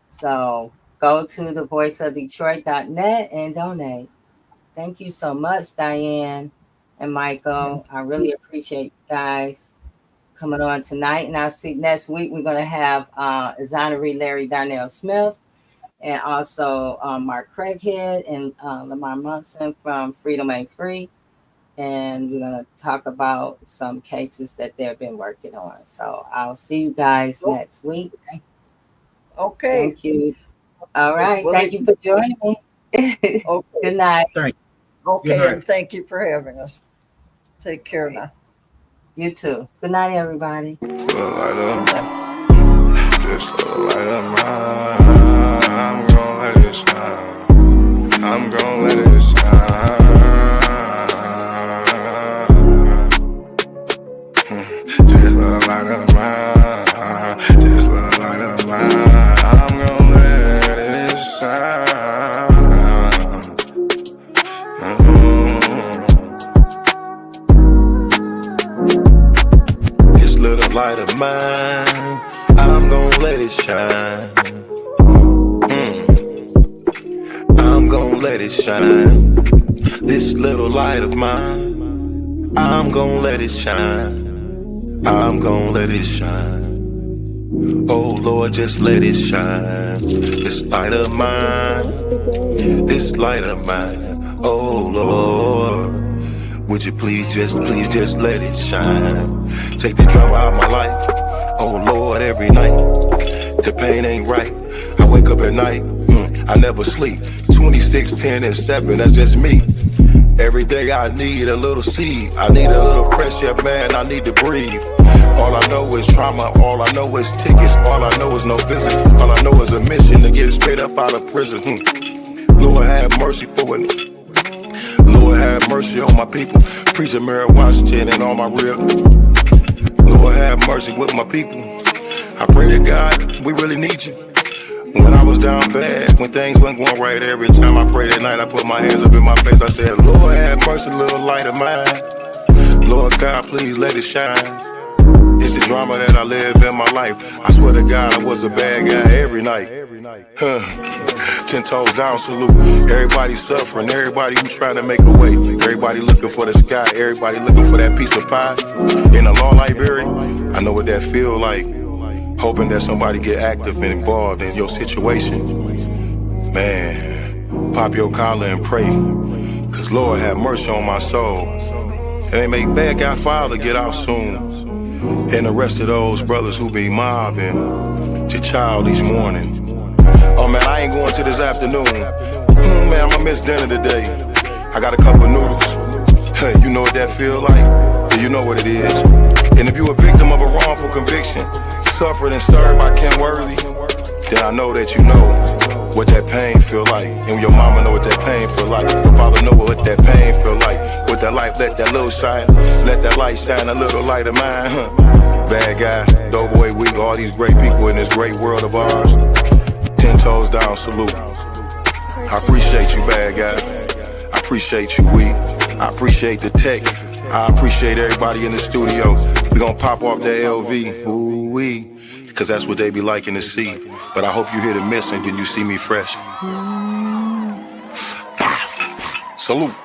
So go to the voiceofdetroit.net and donate. Thank you so much, Diane and Michael. I really appreciate you guys coming on tonight. And I'll see next week we're going to have Exoneration Larry Darnell Smith, and also Mark Craighead and Lamar Munson from Freedom Ain't Free. And we're going to talk about some cases that they've been working on. So I'll see you guys next week. Okay. Thank you. All right. Thank you for joining me. Okay. Good night. Thank you. Okay, Good night. and thank you for having us. Take care now. You too. Good night, everybody. Just a light of mine. I'm gonna let it shine. I'm gonna let it shine. Just a light of mine. Just a light of mine. I'm gonna let it shine. This little light of mine, I'm gonna let it shine. I'm gonna let it shine. This little light of mine, I'm gonna let it shine. I'm gonna let it shine. Oh Lord, just let it shine. This light of mine, this light of mine. Oh Lord, would you please just let it shine. Take the drama out of my life. Oh Lord, every night the pain ain't right. I wake up at night, I never sleep. 26, 10, and 7, that's just me. Every day I need a little seed. I need a little fresh air, man, I need to breathe. All I know is trauma, all I know is tickets. All I know is no visit. All I know is a mission to get straight up out of prison. Lord have mercy for it. Lord have mercy on my people. Preacher Mary Washington and all my real. Lord have mercy with my people. I pray to God, we really need you. When I was down bad, when things weren't going right, every time I prayed at night, I put my hands up in my face. I said, Lord have mercy, little light of mine. Lord God, please let it shine. It's the drama that I live in my life. I swear to God, I was a bad guy every night. 10 toes down, salute. Everybody suffering, everybody who trying to make a way. Everybody looking for the sky, everybody looking for that piece of pie. In a law library, I know what that feel like. Hoping that somebody get active and involved in your situation. Man, pop your collar and pray. Cause Lord have mercy on my soul. And they make bad guy father get out soon. And the rest of those brothers who be mobbing to child each morning. Oh man, I ain't going to this afternoon. Man, I'ma miss dinner today. I got a cup of noodles. You know what that feel like? Yeah, you know what it is. And if you a victim of a wrongful conviction, suffered and served by Ken Worthy, then I know that you know what that pain feel like. And your mama know what that pain feel like. Your father know what that pain feel like. With that light, let that little shine. Let that light shine, a little light of mine. Bad guy, Doughboy Week, all these great people in this great world of ours. 10 toes down, salute. I appreciate you, bad guy. I appreciate you, Week. I appreciate the tech. I appreciate everybody in the studio. We gonna pop off that LV, ooh-wee, cause that's what they be liking to see. But I hope you hear the missing when you see me fresh. Salute.